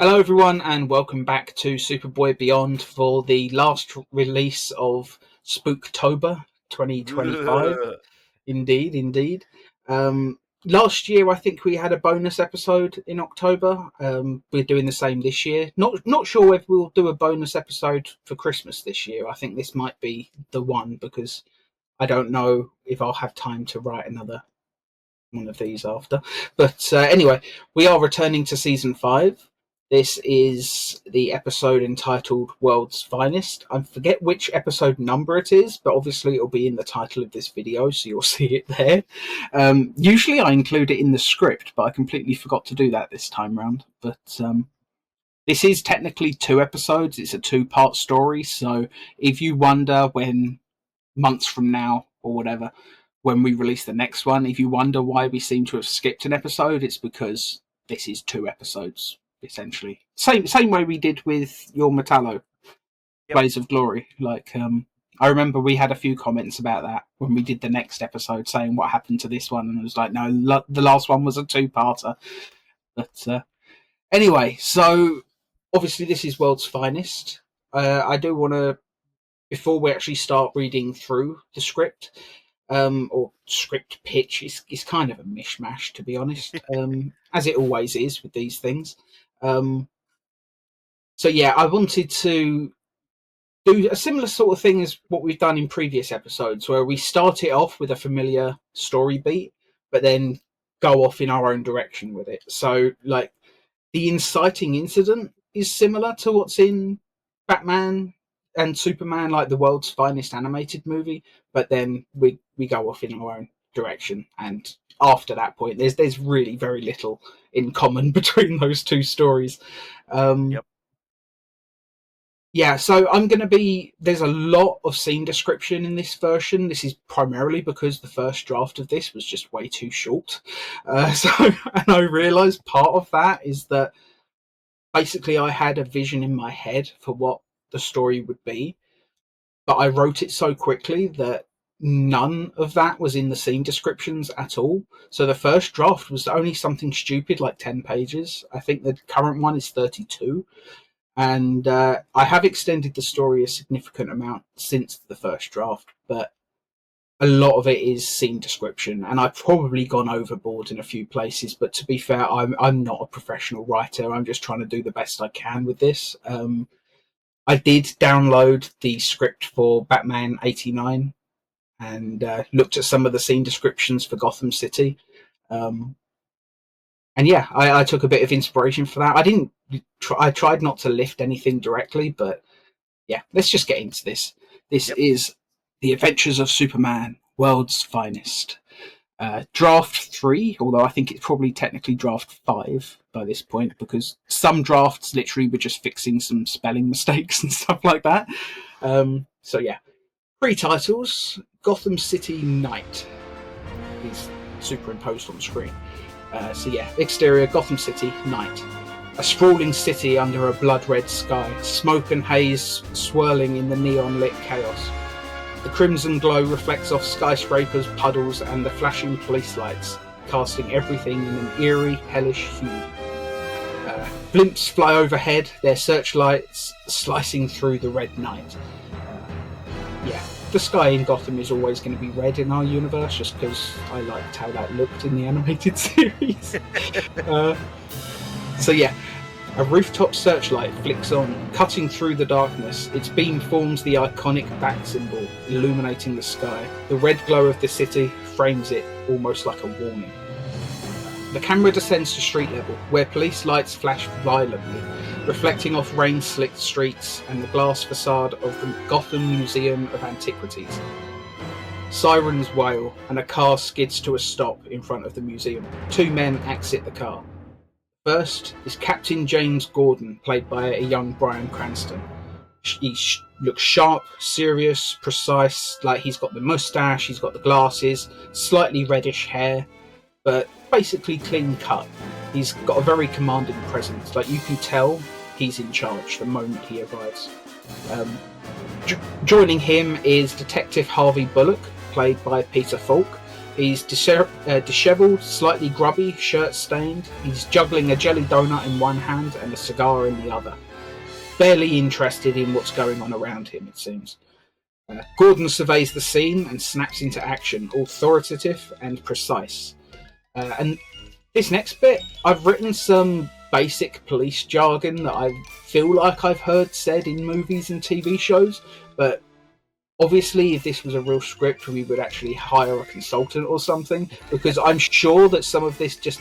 Hello everyone and welcome back to Superboy Beyond for the last release of Spooktober 2025. Ugh. Indeed, indeed. Last year I think we had a bonus episode in October. We're doing the same this year. Not sure if we'll do a bonus episode for Christmas this year. I think this might be the one because I don't know if I'll have time to write another one of these after. But anyway, we are returning to season 5. This is the episode entitled World's Finest. I forget which episode number it is, but obviously it'll be in the title of this video, so you'll see it there. Usually I include it in the script, but I completely forgot to do that this time round. But this is technically 2 episodes. It's a 2-part story, so if you wonder when, months from now or whatever, when we release the next one, if you wonder why we seem to have skipped an episode, it's because this is 2 episodes. Essentially, same way we did with your Metallo Blaze of Glory. I remember we had a few comments about that when we did the next episode, saying what happened to this one, and it was like, no, the last one was a 2-parter. But anyway, so obviously this is World's Finest. I do want to, before we actually start reading through the script, or script pitch, is kind of a mishmash, to be honest, as it always is with these things. So yeah, I wanted to do a similar sort of thing as what we've done in previous episodes, where we start it off with a familiar story beat, but then go off in our own direction with it. So, like, the inciting incident is similar to what's in Batman and Superman, like the World's Finest animated movie, but then we go off in our own direction, and after that point there's really very little in common between those 2 stories. Yeah, so there's a lot of scene description in this version. This is primarily because the first draft of this was just way too short. And I realised part of that is that basically I had a vision in my head for what the story would be, but I wrote it so quickly that none of that was in the scene descriptions at all. So the first draft was only something stupid like 10 pages. I think the current one is 32. And I have extended the story a significant amount since the first draft, but a lot of it is scene description, and I've probably gone overboard in a few places. But to be fair, I'm not a professional writer. I'm just trying to do the best I can with this. I did download the script for Batman 89 and looked at some of the scene descriptions for Gotham City. And yeah, I took a bit of inspiration for that. I tried not to lift anything directly, but yeah, let's just get into this. This is The Adventures of Superman, World's Finest. Draft 3, although I think it's probably technically draft 5 by this point, because some drafts literally were just fixing some spelling mistakes and stuff like that. So yeah, pre-titles, Gotham City Night is superimposed on the screen. So yeah, exterior, Gotham City Night. A sprawling city under a blood-red sky, smoke and haze swirling in the neon-lit chaos. The crimson glow reflects off skyscrapers, puddles, and the flashing police lights, casting everything in an eerie, hellish hue. Blimps fly overhead, their searchlights slicing through the red night. Yeah, the sky in Gotham is always going to be red in our universe, just because I liked how that looked in the animated series. So yeah, a rooftop searchlight flicks on, cutting through the darkness. Its beam forms the iconic bat symbol, illuminating the sky. The red glow of the city frames it almost like a warning. The camera descends to street level, where police lights flash violently, reflecting off rain-slicked streets and the glass facade of the Gotham Museum of Antiquities. Sirens wail, and a car skids to a stop in front of the museum. 2 men exit the car. First is Captain James Gordon, played by a young Bryan Cranston. He looks sharp, serious, precise, like he's got the moustache, he's got the glasses, slightly reddish hair, but basically clean cut. He's got a very commanding presence, like you can tell he's in charge the moment he arrives. Joining him is Detective Harvey Bullock, played by Peter Falk, He's dishevelled, slightly grubby, shirt stained. He's juggling a jelly donut in one hand and a cigar in the other. Barely interested in what's going on around him, it seems. Gordon surveys the scene and snaps into action, authoritative and precise. And this next bit, I've written some basic police jargon that I feel like I've heard said in movies and TV shows, but obviously if this was a real script we would actually hire a consultant or something, because I'm sure that some of this just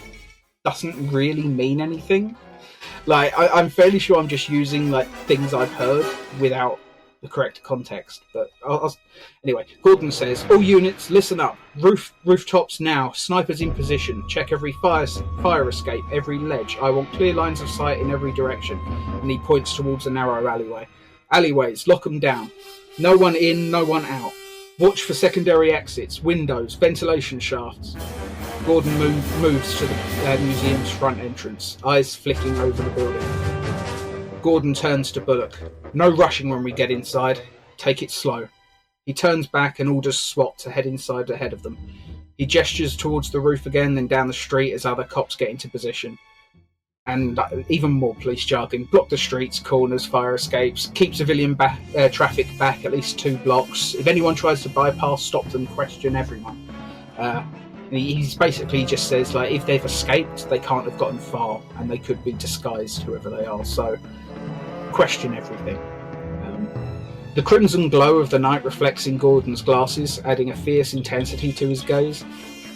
doesn't really mean anything. Like, I'm fairly sure I'm just using like things I've heard without the correct context. But anyway, Gordon says, "All units, listen up. Rooftops now. Snipers in position. Check every fire escape, every ledge. I want clear lines of sight in every direction." And he points towards a narrow alleyway. "Alleyways, lock them down. No one in, no one out. Watch for secondary exits, windows, ventilation shafts." Gordon moves to the museum's front entrance, eyes flicking over the building. Gordon turns to Bullock. "No rushing when we get inside. Take it slow." He turns back and orders SWAT to head inside ahead of them. He gestures towards the roof again, then down the street as other cops get into position. And even more police jargon. Block the streets, corners, fire escapes. Keep civilian traffic back at least 2 blocks. If anyone tries to bypass, stop them, question everyone. He basically just says, like, if they've escaped, they can't have gotten far, and they could be disguised, whoever they are. So, question everything. The crimson glow of the night reflects in Gordon's glasses, adding a fierce intensity to his gaze.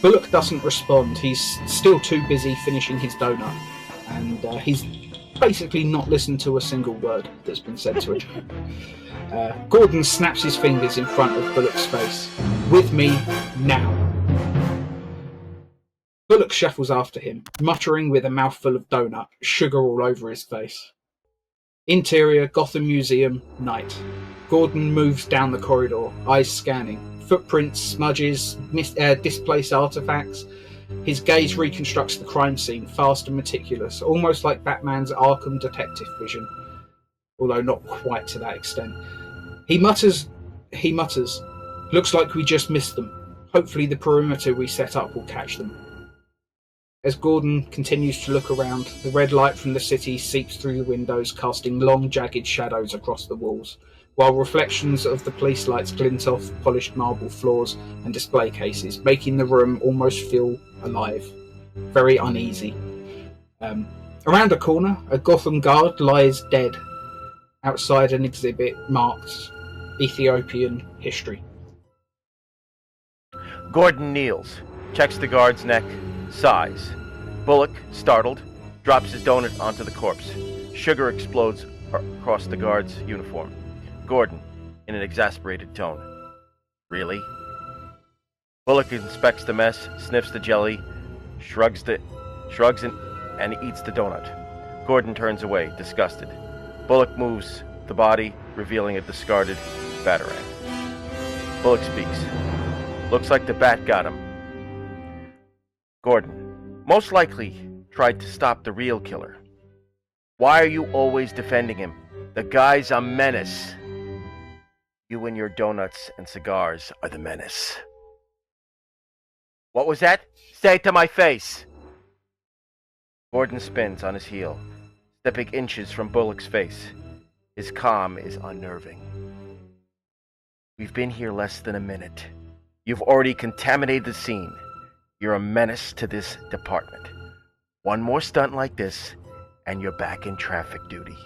Bullock doesn't respond. He's still too busy finishing his donut, and he's basically not listened to a single word that's been said to him. Gordon snaps his fingers in front of Bullock's face. "With me, now." Bullock shuffles after him, muttering with a mouthful of donut, sugar all over his face. Interior, Gotham Museum, night. Gordon moves down the corridor, eyes scanning. Footprints, smudges, displaced artifacts. His gaze reconstructs the crime scene, fast and meticulous, almost like Batman's Arkham detective vision, although not quite to that extent. He mutters, "Looks like we just missed them. Hopefully the perimeter we set up will catch them." As Gordon continues to look around, the red light from the city seeps through the windows, casting long, jagged shadows across the walls, while reflections of the police lights glint off polished marble floors and display cases, making the room almost feel alive. Very uneasy. Around a corner, a Gotham guard lies dead outside an exhibit marked Ethiopian history. Gordon kneels, checks the guard's neck, sighs. Bullock, startled, drops his donut onto the corpse. Sugar explodes across the guard's uniform. Gordon, in an exasperated tone. "Really?" Bullock inspects the mess, sniffs the jelly, shrugs and eats the donut. Gordon turns away, disgusted. Bullock moves the body, revealing a discarded batarang. Bullock speaks. "Looks like the bat got him." Gordon, "Most likely tried to stop the real killer. Why are you always defending him? The guy's a menace." "You and your donuts and cigars are the menace." "What was that? Say it to my face." Gordon spins on his heel, stepping inches from Bullock's face. His calm is unnerving. "We've been here less than a minute. You've already contaminated the scene. You're a menace to this department. One more stunt like this, and you're back in traffic duty."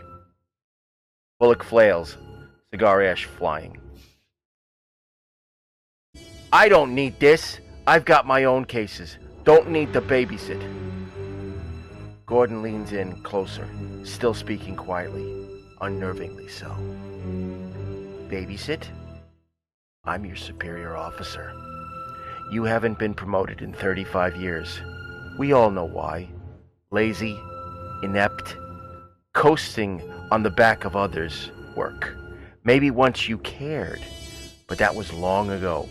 Bullock flails, cigar ash flying. "I don't need this. I've got my own cases. Don't need to babysit." Gordon leans in closer, still speaking quietly, unnervingly so. "Babysit? I'm your superior officer. You haven't been promoted in 35 years. We all know why. Lazy, inept, coasting on the back of others' work. Maybe once you cared, but that was long ago."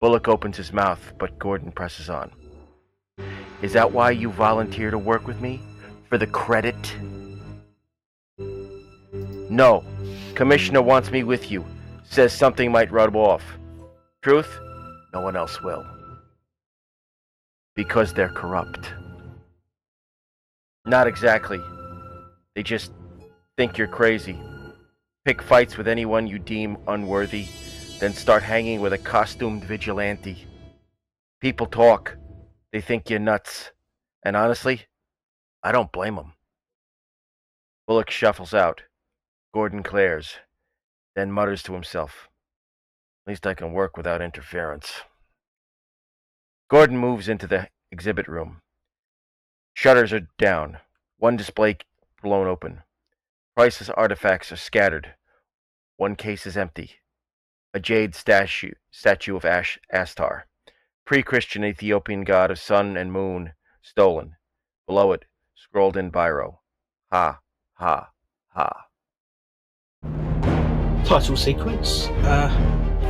Bullock opens his mouth, but Gordon presses on. "Is that why you volunteer to work with me? For the credit?" "No. Commissioner wants me with you. Says something might rub off. Truth? No one else will. Because they're corrupt. Not exactly. They just think you're crazy. Pick fights with anyone you deem unworthy, then start hanging with a costumed vigilante. People talk. They think you're nuts. And honestly, I don't blame them. Bullock shuffles out. Gordon glares, then mutters to himself. At least I can work without interference. Gordon moves into the exhibit room. Shutters are down. One display blown open. Priceless artifacts are scattered. One case is empty. A jade statue of Ashtar, pre-Christian Ethiopian god of sun and moon, stolen. Below it, scrolled in biro. Ha, ha, ha. Title sequence,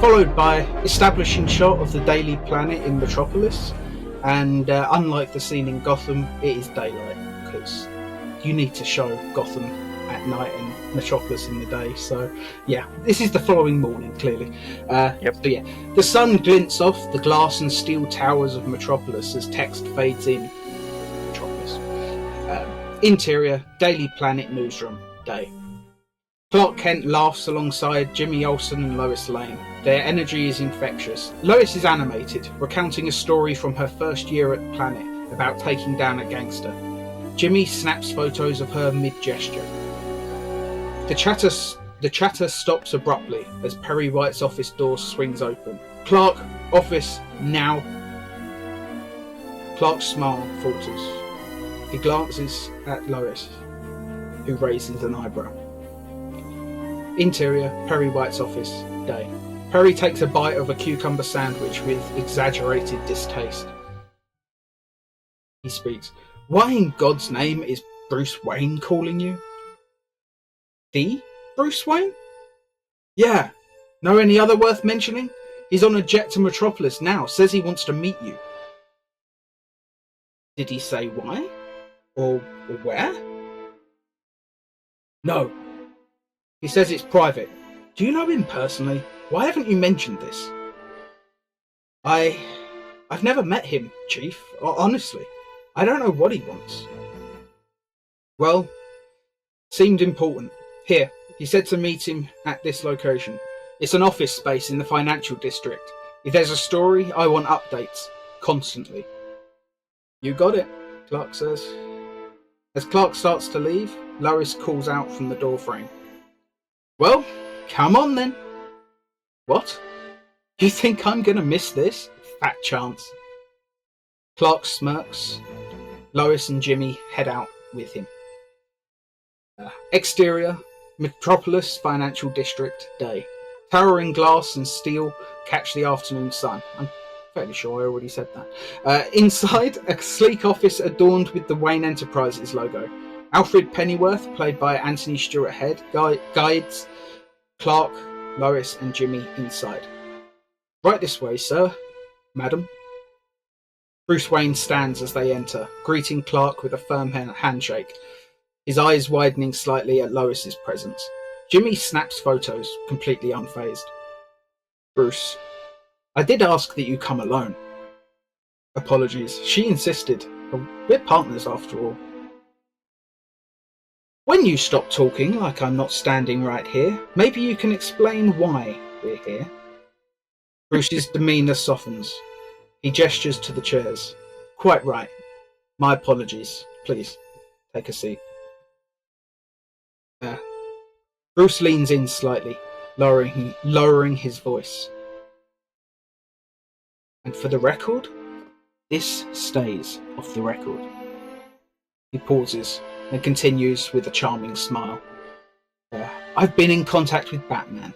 followed by establishing shot of the Daily Planet in Metropolis, and unlike the scene in Gotham, it is daylight, because you need to show Gotham at night and Metropolis in the day. So yeah, this is the following morning, clearly. Yep. So yeah, the sun glints off the glass and steel towers of Metropolis as text fades in. Metropolis. Interior, Daily Planet newsroom, day. Clark Kent laughs alongside Jimmy Olsen and Lois Lane. Their energy is infectious. Lois is animated, recounting a story from her first year at Planet about taking down a gangster. Jimmy snaps photos of her mid-gesture. The chatter stops abruptly as Perry White's office door swings open. Clark, office, now. Clark's smile falters. He glances at Lois, who raises an eyebrow. Interior, Perry White's office, day. Perry takes a bite of a cucumber sandwich with exaggerated distaste. He speaks. Why in God's name is Bruce Wayne calling you? The Bruce Wayne? Yeah. Know any other worth mentioning? He's on a jet to Metropolis now, says he wants to meet you. Did he say why? Or where? No. He says it's private. Do you know him personally? Why haven't you mentioned this? I've never met him, Chief. Honestly. I don't know what he wants. Well, seemed important. Here, he said to meet him at this location. It's an office space in the financial district. If there's a story, I want updates. Constantly. You got it, Clark says. As Clark starts to leave, Lois calls out from the doorframe. Well, come on then. What? Do you think I'm going to miss this? Fat chance. Clark smirks. Lois and Jimmy head out with him. Exterior, Metropolis Financial District, day. Towering glass and steel catch the afternoon sun. I'm fairly sure I already said that. Inside, a sleek office adorned with the Wayne Enterprises logo. Alfred Pennyworth, played by Anthony Stewart Head, guides Clark, Lois and Jimmy inside. Right this way, sir. Madam. Bruce Wayne stands as they enter, greeting Clark with a firm handshake, his eyes widening slightly at Lois's presence. Jimmy snaps photos, completely unfazed. Bruce, I did ask that you come alone. Apologies, she insisted. We're partners after all. When you stop talking like I'm not standing right here, maybe you can explain why we're here. Bruce's demeanour softens. He gestures to the chairs. Quite right. My apologies. Please, take a seat. Bruce leans in slightly, lowering his voice. And for the record, this stays off the record. He pauses and continues with a charming smile. I've been in contact with Batman.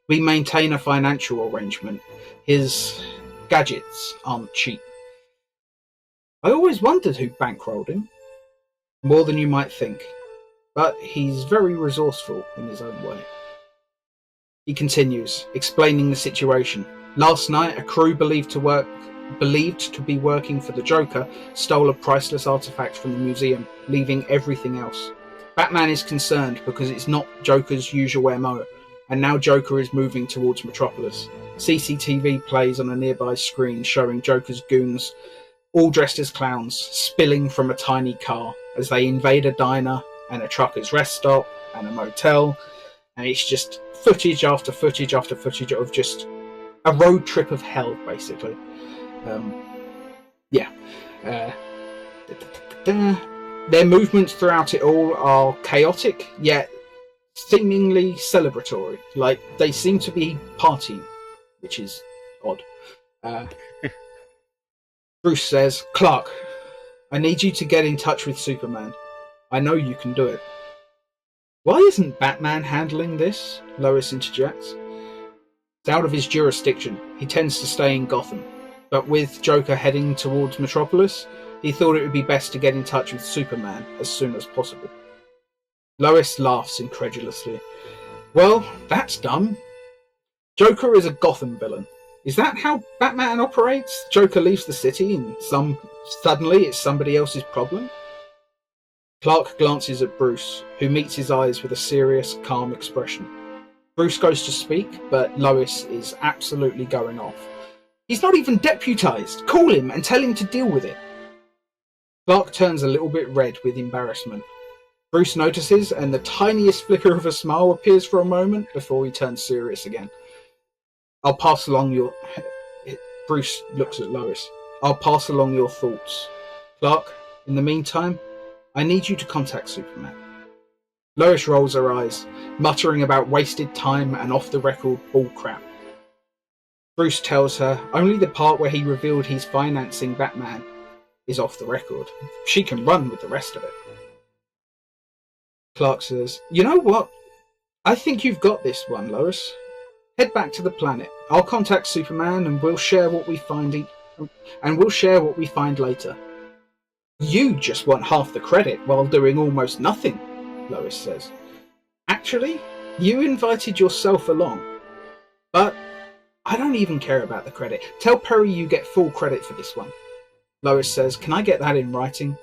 We maintain a financial arrangement. His gadgets aren't cheap. I always wondered who bankrolled him. More than you might think. But he's very resourceful in his own way. He continues, explaining the situation. Last night, a crew believed to be working for the Joker stole a priceless artifact from the museum, leaving everything else. Batman is concerned because it's not Joker's usual MO, and now Joker is moving towards Metropolis. CCTV plays on a nearby screen showing Joker's goons, all dressed as clowns, spilling from a tiny car as they invade a diner and a trucker's rest stop and a motel, and it's just footage after footage after footage of just a road trip of hell, basically. Yeah. Their movements throughout it all are chaotic, yet seemingly celebratory. Like, they seem to be partying, which is odd. Bruce says, "Clark, I need you to get in touch with Superman. I know you can do it." "Why isn't Batman handling this?" Lois interjects. "It's out of his jurisdiction. He tends to stay in Gotham. But with Joker heading towards Metropolis, he thought it would be best to get in touch with Superman as soon as possible." Lois laughs incredulously. "Well, that's dumb. Joker is a Gotham villain. Is that how Batman operates? Joker leaves the city and suddenly it's somebody else's problem?" Clark glances at Bruce, who meets his eyes with a serious, calm expression. Bruce goes to speak, but Lois is absolutely going off. "He's not even deputized. Call him and tell him to deal with it." Clark turns a little bit red with embarrassment. Bruce notices, and the tiniest flicker of a smile appears for a moment before he turns serious again. "I'll pass along your..." Bruce looks at Lois. "I'll pass along your thoughts. Clark, in the meantime, I need you to contact Superman." Lois rolls her eyes, muttering about wasted time and off-the-record bullcrap. Bruce tells her only the part where he revealed he's financing Batman is off the record. She can run with the rest of it. Clark says, "You know what? I think you've got this one, Lois. Head back to the planet. I'll contact Superman and we'll share what we find later." "You just want half the credit while doing almost nothing," Lois says. "Actually, you invited yourself along. But I don't even care about the credit. Tell Perry you get full credit for this one." Lois says, "Can I get that in writing?"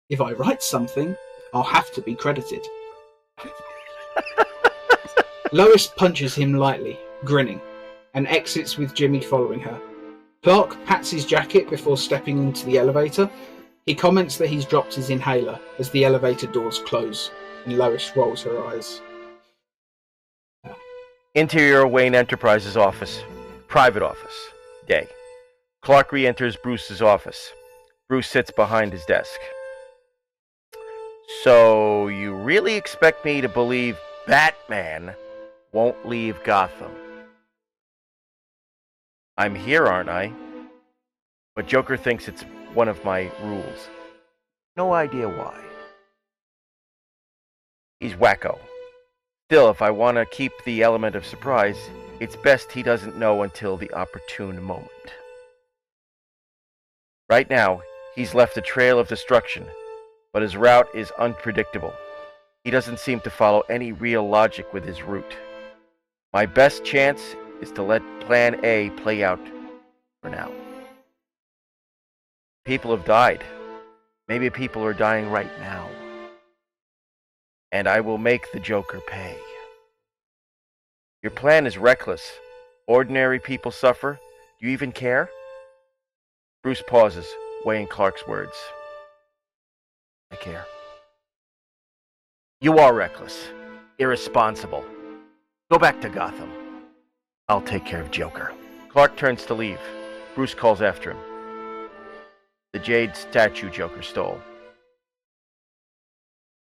"If I write something, I'll have to be credited." Lois punches him lightly, grinning, and exits with Jimmy following her. Clark pats his jacket before stepping into the elevator. He comments that he's dropped his inhaler as the elevator doors close, and Lois rolls her eyes. Interior Wayne Enterprises office. Private office. Day. Clark re-enters Bruce's office. Bruce sits behind his desk. "So, you really expect me to believe Batman won't leave Gotham? I'm here, aren't I? But Joker thinks it's one of my rules. No idea why. He's wacko. Still, if I want to keep the element of surprise, it's best he doesn't know until the opportune moment. Right now, he's left a trail of destruction, but his route is unpredictable. He doesn't seem to follow any real logic with his route. My best chance is to let Plan A play out for now. People have died. Maybe people are dying right now. And I will make the Joker pay. Your plan is reckless. Ordinary people suffer. Do you even care?" Bruce pauses, weighing Clark's words. "I care." "You are reckless. Irresponsible. Go back to Gotham. I'll take care of Joker." Clark turns to leave. Bruce calls after him. "The jade statue Joker stole.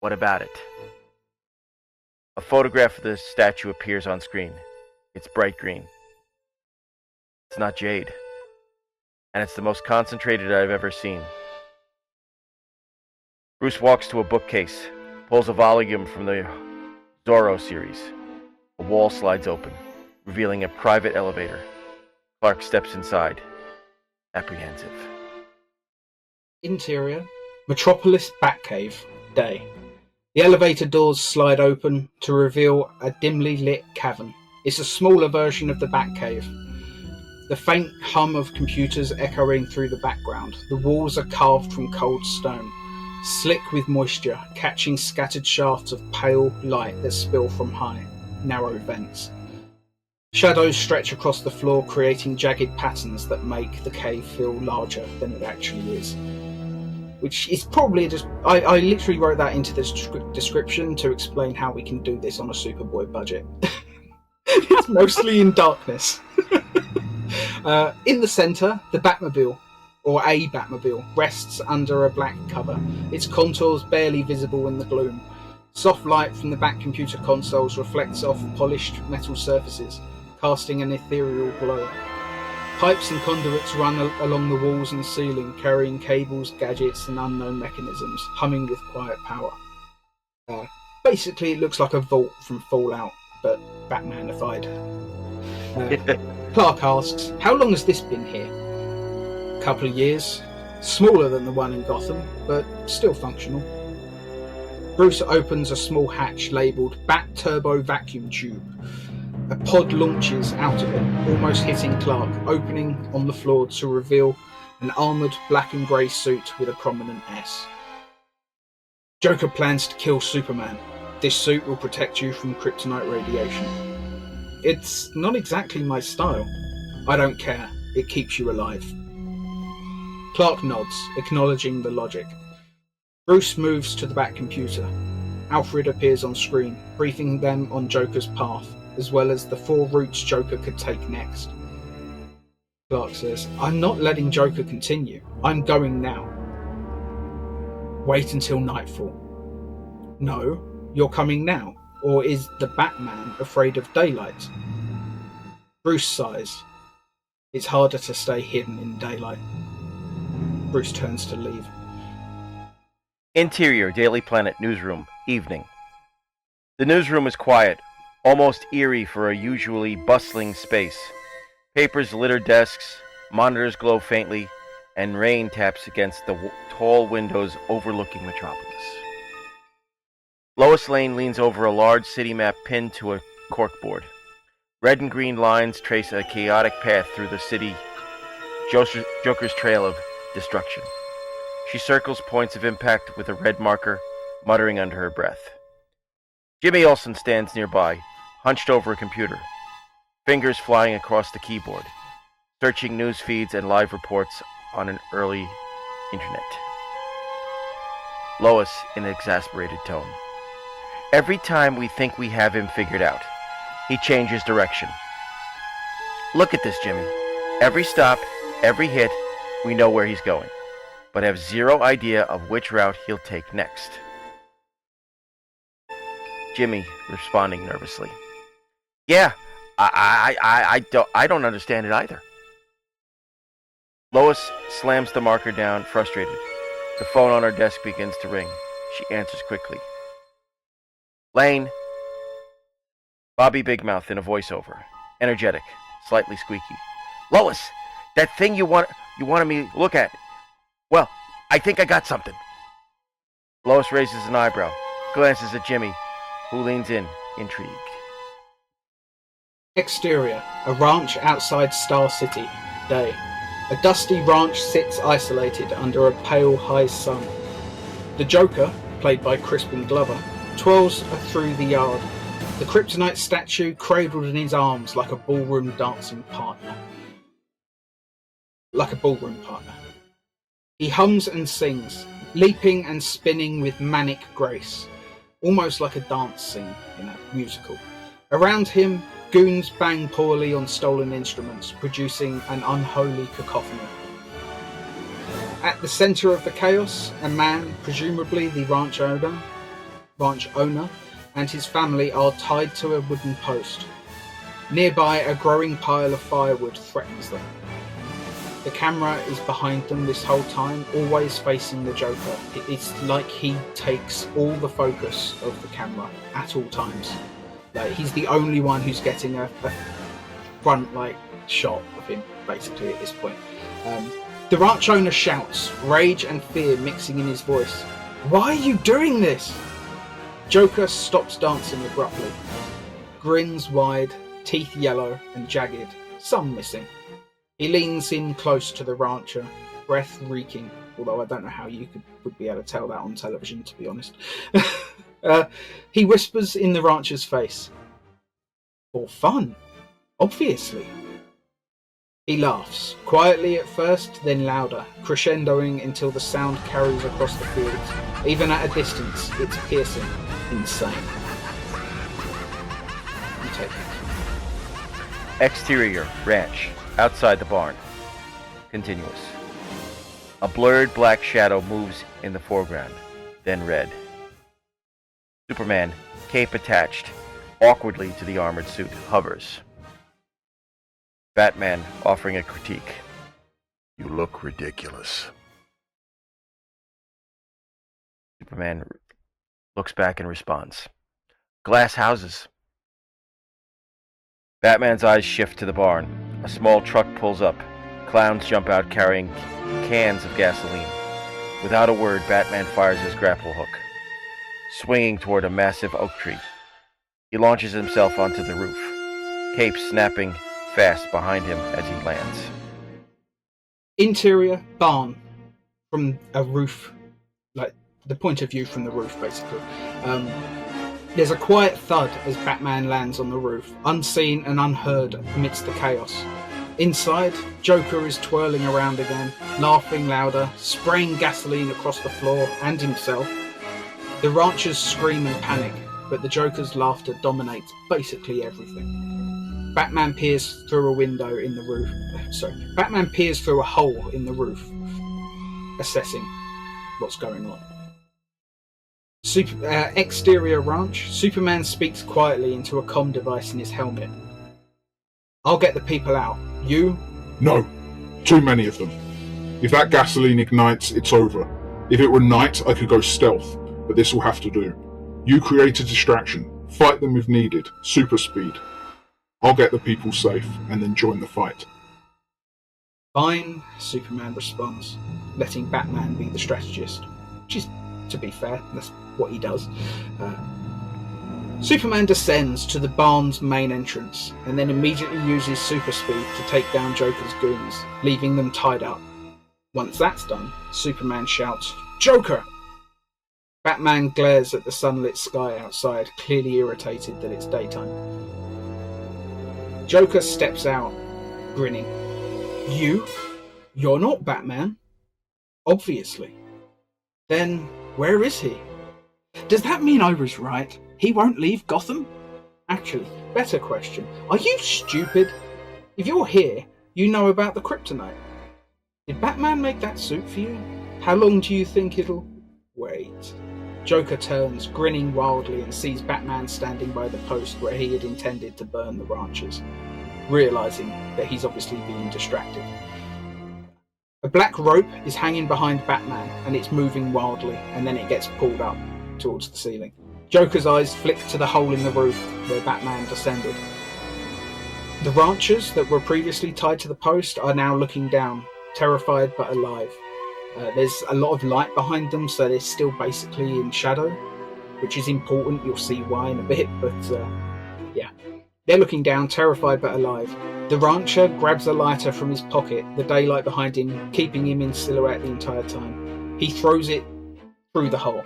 What about it?" A photograph of the statue appears on screen. It's bright green. It's not jade. And it's the most concentrated I've ever seen. Bruce walks to a bookcase, pulls a volume from the Zorro series. A wall slides open, revealing a private elevator. Clark steps inside, apprehensive. Interior, Metropolis Batcave, day. The elevator doors slide open to reveal a dimly lit cavern. It's a smaller version of the Batcave. The faint hum of computers echoing through the background. The walls are carved from cold stone, slick with moisture, catching scattered shafts of pale light that spill from high, narrow vents. Shadows stretch across the floor, creating jagged patterns that make the cave feel larger than it actually is. Which is probably just... I literally wrote that into the description to explain how we can do this on a Superboy budget. It's mostly in darkness. In the centre, the Batmobile, or a Batmobile, rests under a black cover, its contours barely visible in the gloom. Soft light from the back computer consoles reflects off polished metal surfaces, casting an ethereal glow. Pipes and conduits run along the walls and ceiling, carrying cables, gadgets, and unknown mechanisms, humming with quiet power. Basically, it looks like a vault from Fallout, but Batmanified. Clark asks, how long has this been here? A couple of years. Smaller than the one in Gotham, but still functional. Bruce opens a small hatch labelled Bat Turbo Vacuum Tube. A pod launches out of it, almost hitting Clark, opening on the floor to reveal an armoured black and grey suit with a prominent S. Joker plans to kill Superman. This suit will protect you from kryptonite radiation. It's not exactly my style. I don't care. It keeps you alive. Clark nods, acknowledging the logic. Bruce moves to the back computer. Alfred appears on screen, briefing them on Joker's path, as well as the 4 routes Joker could take next. Clark says, I'm not letting Joker continue. I'm going now. Wait until nightfall. No, you're coming now. Or is the Batman afraid of daylight? Bruce sighs. It's harder to stay hidden in daylight. Bruce turns to leave. Interior Daily Planet newsroom, evening. The newsroom is quiet, almost eerie for a usually bustling space. Papers litter desks, monitors glow faintly, and rain taps against the tall windows overlooking Metropolis. Lois Lane leans over a large city map pinned to a corkboard. Red and green lines trace a chaotic path through the city, Joker's trail of destruction. She circles points of impact with a red marker, muttering under her breath. Jimmy Olsen stands nearby, hunched over a computer, fingers flying across the keyboard, searching news feeds and live reports on an early internet. Lois in an exasperated tone. Every time we think we have him figured out, he changes direction. Look at this, Jimmy. Every stop, every hit, we know where he's going, but have zero idea of which route he'll take next. Jimmy responding nervously. Yeah, I don't understand it either. Lois slams the marker down, frustrated. The phone on her desk begins to ring. She answers quickly. Lane. Bobby Bigmouth in a voiceover. Energetic, slightly squeaky. Lois, that thing you wanted me to look at. Well, I think I got something. Lois raises an eyebrow, glances at Jimmy, who leans in, intrigued. Exterior, a ranch outside Star City. Day. A dusty ranch sits isolated under a pale high sun. The Joker, played by Crispin Glover, twirls through the yard, the kryptonite statue cradled in his arms like a ballroom partner. He hums and sings, leaping and spinning with manic grace, almost like a dance scene in a musical. Around him, goons bang poorly on stolen instruments, producing an unholy cacophony. At the centre of the chaos, a man, presumably the ranch owner, and his family are tied to a wooden post. Nearby, a growing pile of firewood threatens them. The camera is behind them this whole time, always facing the Joker. It's like he takes all the focus of the camera at all times. Like, he's the only one who's getting a front shot of him, basically, at this point. The ranch owner shouts, rage and fear mixing in his voice. Why are you doing this? Joker stops dancing abruptly. Grins wide, teeth yellow and jagged, some missing. He leans in close to the rancher, breath reeking, although I don't know how you would be able to tell that on television, to be honest. He whispers in the rancher's face. For fun. Obviously. He laughs, quietly at first, then louder, crescendoing until the sound carries across the fields. Even at a distance, it's piercing, insane. You take it. Exterior, ranch, outside the barn. Continuous. A blurred black shadow moves in the foreground, then red. Superman, cape attached, awkwardly to the armored suit, hovers. Batman offering a critique. You look ridiculous. Superman looks back and responds. Glass houses. Batman's eyes shift to the barn. A small truck pulls up. Clowns jump out carrying cans of gasoline. Without a word, Batman fires his grapple hook, swinging toward a massive oak tree. He launches himself onto the roof, cape snapping fast behind him as he lands. Interior barn, from a roof, like the point of view from the roof, basically. There's a quiet thud as Batman lands on the roof, unseen and unheard amidst the chaos. Inside, Joker is twirling around again, laughing louder, spraying gasoline across the floor and himself. The ranchers scream and panic, but the Joker's laughter dominates basically everything. Batman peers through a window in the roof. Batman peers through a hole in the roof, assessing what's going on. Exterior ranch. Superman speaks quietly into a comm device in his helmet. I'll get the people out. You? No. Too many of them. If that gasoline ignites, it's over. If it were night, I could go stealth, but this will have to do. You create a distraction. Fight them if needed. Super speed. I'll get the people safe, and then join the fight. Fine, Superman responds, letting Batman be the strategist. Which is, to be fair, that's what he does. Superman descends to the barn's main entrance, and then immediately uses super speed to take down Joker's goons, leaving them tied up. Once that's done, Superman shouts, "Joker!" Batman glares at the sunlit sky outside, clearly irritated that it's daytime. Joker steps out, grinning. You? You're not Batman? Obviously. Then, where is he? Does that mean I was right? He won't leave Gotham? Actually, better question. Are you stupid? If you're here, you know about the kryptonite. Did Batman make that suit for you? How long do you think it'll... Wait. Joker turns, grinning wildly, and sees Batman standing by the post where he had intended to burn the ranchers, realising that he's obviously being distracted. A black rope is hanging behind Batman, and it's moving wildly, and then it gets pulled up towards the ceiling. Joker's eyes flick to the hole in the roof where Batman descended. The ranchers that were previously tied to the post are now looking down, terrified but alive. There's a lot of light behind them, so they're still basically in shadow, which is important. You'll see why in a bit, but yeah. They're looking down, terrified but alive. The rancher grabs a lighter from his pocket, the daylight behind him keeping him in silhouette the entire time. He throws it through the hole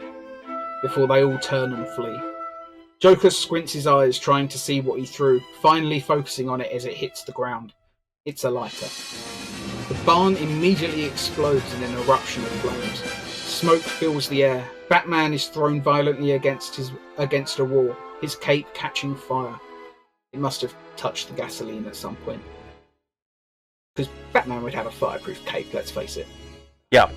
before they all turn and flee. Joker squints his eyes, trying to see what he threw, finally focusing on it as it hits the ground. It's a lighter. The barn immediately explodes in an eruption of flames. Smoke fills the air. Batman is thrown violently against a wall, his cape catching fire. It must have touched the gasoline at some point. Because Batman would have a fireproof cape, let's face it. Yeah.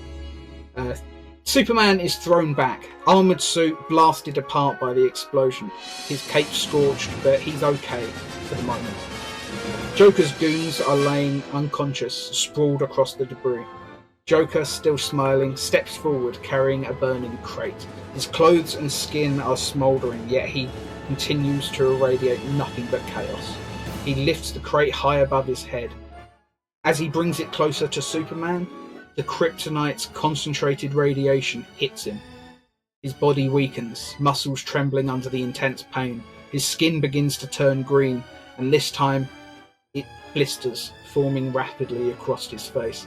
Superman is thrown back, armoured suit blasted apart by the explosion. His cape scorched, but he's okay for the moment. Joker's goons are laying unconscious, sprawled across the debris. Joker, still smiling, steps forward carrying a burning crate. His clothes and skin are smouldering, yet he continues to irradiate nothing but chaos. He lifts the crate high above his head. As he brings it closer to Superman, the kryptonite's concentrated radiation hits him. His body weakens, muscles trembling under the intense pain. His skin begins to turn green, and this time it blisters, forming rapidly across his face.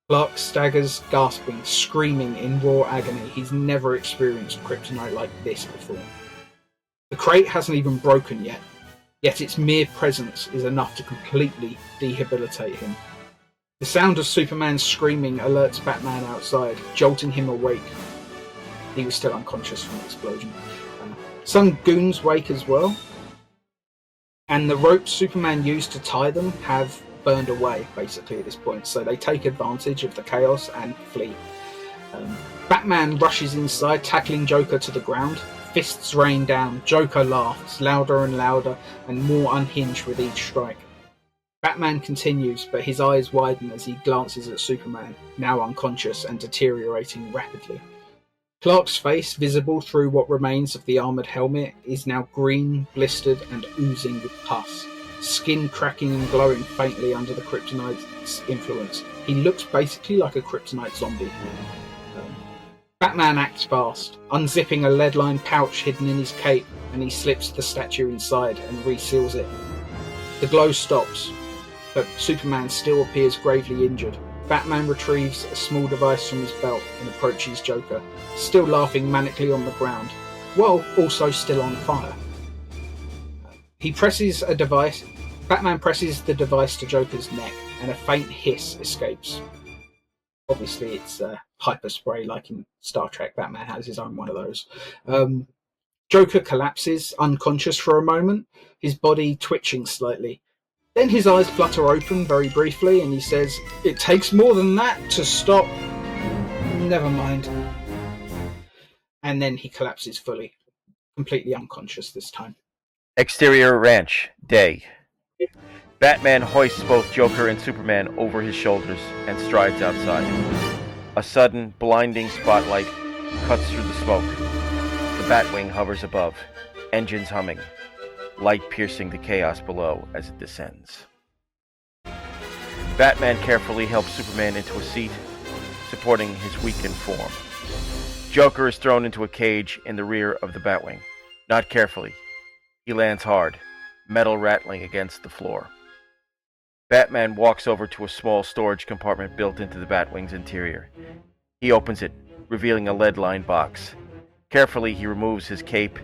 Clark staggers, gasping, screaming in raw agony. He's never experienced kryptonite like this before. The crate hasn't even broken yet. yet its mere presence is enough to completely debilitate him. The sound of Superman's screaming alerts Batman outside, jolting him awake. He was still unconscious from the explosion. Some goons wake as well, and the ropes Superman used to tie them have burned away, basically, at this point, so they take advantage of the chaos and flee. Batman rushes inside, tackling Joker to the ground. Fists rain down. Joker laughs, louder and louder, and more unhinged with each strike. Batman continues, but his eyes widen as he glances at Superman, now unconscious and deteriorating rapidly. Clark's face, visible through what remains of the armoured helmet, is now green, blistered, and oozing with pus. Skin cracking and glowing faintly under the kryptonite's influence. He looks basically like a kryptonite zombie. Batman acts fast, unzipping a lead-lined pouch hidden in his cape, and he slips the statue inside and reseals it. The glow stops, but Superman still appears gravely injured. Batman retrieves a small device from his belt and approaches Joker, still laughing manically on the ground, while also still on fire. Batman presses the device to Joker's neck, and a faint hiss escapes. Obviously, it's hyper spray, like in Star Trek. Batman has his own one of those. Joker collapses, unconscious for a moment, his body twitching slightly. Then his eyes flutter open very briefly, and he says, "It takes more than that to stop." Never mind. And then he collapses fully, completely unconscious this time. Exterior ranch, day. Batman hoists both Joker and Superman over his shoulders and strides outside. A sudden, blinding spotlight cuts through the smoke. The Batwing hovers above, engines humming, light piercing the chaos below as it descends. Batman carefully helps Superman into a seat, supporting his weakened form. Joker is thrown into a cage in the rear of the Batwing. Not carefully. He lands hard, metal rattling against the floor. Batman walks over to a small storage compartment built into the Batwing's interior. He opens it, revealing a lead-lined box. Carefully, he removes his cape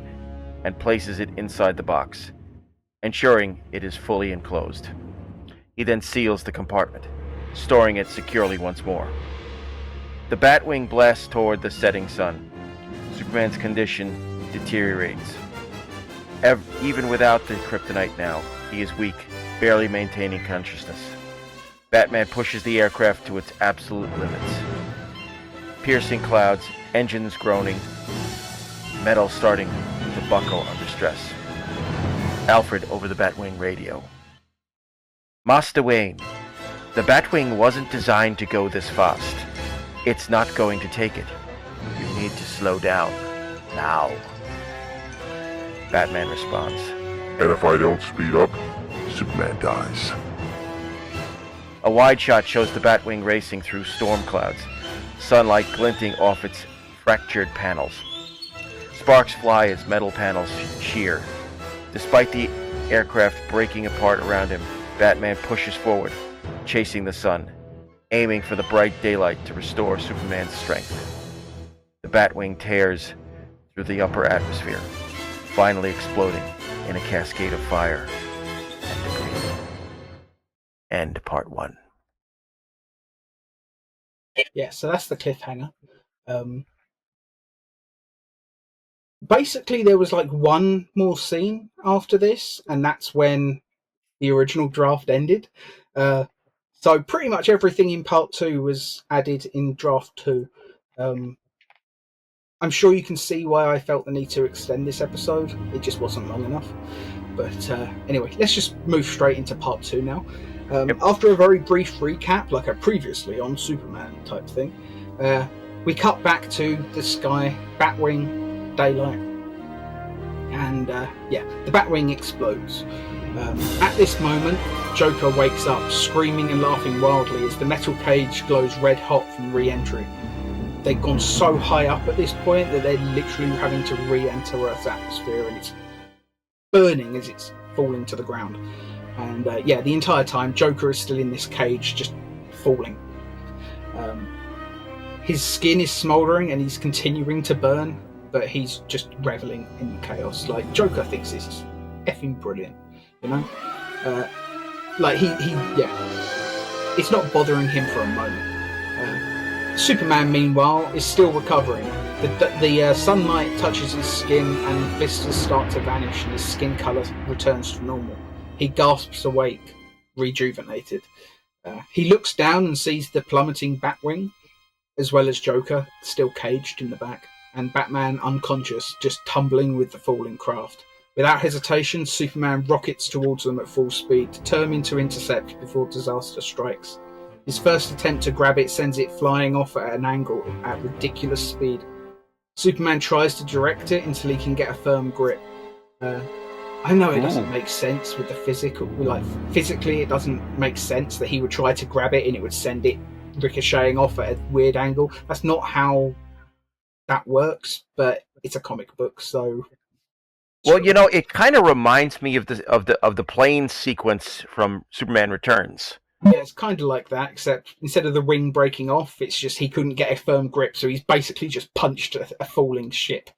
and places it inside the box, ensuring it is fully enclosed. He then seals the compartment, storing it securely once more. The Batwing blasts toward the setting sun. Superman's condition deteriorates. Even without the kryptonite now, he is weak, barely maintaining consciousness. Batman pushes the aircraft to its absolute limits. Piercing clouds, engines groaning, metal starting to buckle under stress. Alfred over the Batwing radio. "Master Wayne, the Batwing wasn't designed to go this fast. It's not going to take it. You need to slow down. Now." Batman responds. And if I don't speed up, Superman dies. A wide shot shows the Batwing racing through storm clouds, sunlight glinting off its fractured panels. Sparks fly as metal panels shear. Despite the aircraft breaking apart around him, Batman pushes forward, chasing the sun, aiming for the bright daylight to restore Superman's strength. The Batwing tears through the upper atmosphere, finally exploding in a cascade of fire and debris. End part 1. Yeah, so that's the cliffhanger. Basically, there was like one more scene after this, and that's when the original draft ended. So pretty much everything in part 2 was added in draft 2. I'm sure you can see why I felt the need to extend this episode. It just wasn't long enough. But anyway, let's just move straight into part 2 now. After a very brief recap, like a previously on Superman type thing, we cut back to the sky, Batwing, daylight, and the Batwing explodes. At this moment, Joker wakes up, screaming and laughing wildly as the metal cage glows red hot from re-entry. They've gone so high up at this point that they're literally having to re-enter Earth's atmosphere, and it's burning as it's falling to the ground. And the entire time, Joker is still in this cage, just falling. His skin is smouldering and he's continuing to burn, but he's just reveling in the chaos. Like, Joker thinks this is effing brilliant. You know, like it's not bothering him for a moment. Superman, meanwhile, is still recovering. The sunlight touches his skin and blisters start to vanish and his skin colour returns to normal. He gasps awake, rejuvenated. He looks down and sees the plummeting Batwing, as well as Joker, still caged in the back, and Batman unconscious, just tumbling with the falling craft. Without hesitation, Superman rockets towards them at full speed, determined to intercept before disaster strikes. His first attempt to grab it sends it flying off at an angle at ridiculous speed. Superman tries to direct it until he can get a firm grip. I know it doesn't make sense with the physical, like physically it doesn't make sense that he would try to grab it and it would send it ricocheting off at a weird angle. That's not how that works, but it's a comic book, so. Well, you know, it kind of reminds me of the plane sequence from Superman Returns. Yeah, it's kind of like that, except instead of the wing breaking off, it's just he couldn't get a firm grip, so he's basically just punched a falling ship.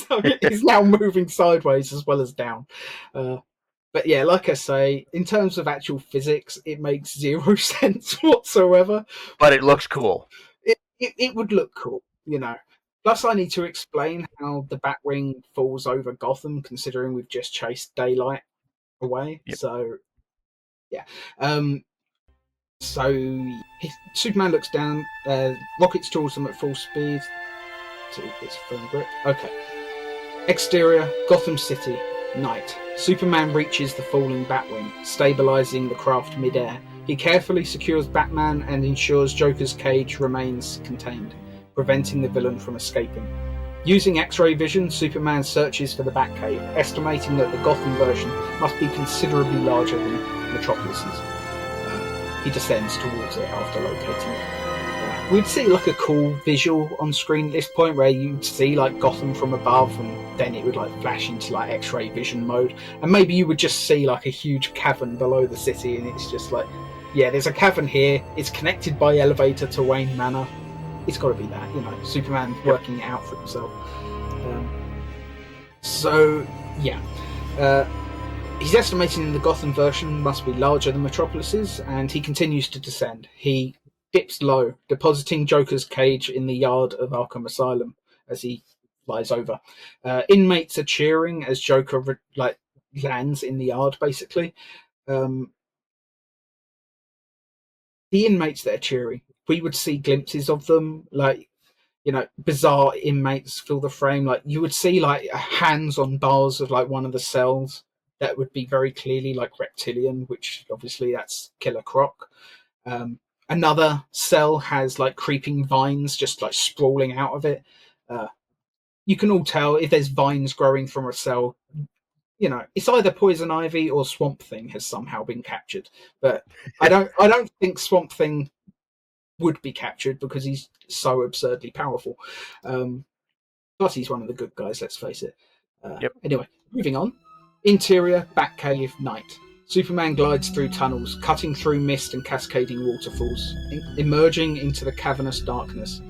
So he's now moving sideways as well as down. But yeah, like I say, in terms of actual physics, it makes zero sense whatsoever. But it looks cool. It would look cool, you know. Plus, I need to explain how the Batwing falls over Gotham, considering we've just chased daylight away. Yep. So, yeah. Superman looks down, rockets towards them at full speed. So it's a firm grip. Okay. Exterior, Gotham City, night. Superman reaches the falling Batwing, stabilizing the craft mid-air. He carefully secures Batman and ensures Joker's cage remains contained, preventing the villain from escaping. Using X-ray vision, Superman searches for the Batcave, estimating that the Gotham version must be considerably larger than Metropolis's. He descends towards it after locating it. We'd see like a cool visual on screen at this point where you'd see like Gotham from above and then it would like flash into like X-ray vision mode, and maybe you would just see like a huge cavern below the city and it's just like, yeah, there's a cavern here, it's connected by elevator to Wayne Manor. It's got to be that, you know, Superman working it out for himself. He's estimating the Gotham version must be larger than Metropolis's, and he continues to descend. He dips low, depositing Joker's cage in the yard of Arkham Asylum as he flies over. Inmates are cheering as Joker lands in the yard, basically. The inmates that are cheering, we would see glimpses of them, like, you know, bizarre inmates fill the frame. Like, you would see like hands on bars of like one of the cells that would be very clearly like reptilian, which obviously that's Killer Croc. Another cell has like creeping vines just like sprawling out of it. You can all tell if there's vines growing from a cell, you know, it's either Poison Ivy or Swamp Thing has somehow been captured. But I don't think Swamp Thing would be captured because he's so absurdly powerful. Plus he's one of the good guys, let's face it. Anyway, moving on. Interior, Batcave, night. Superman glides through tunnels, cutting through mist and cascading waterfalls, emerging into the cavernous darkness.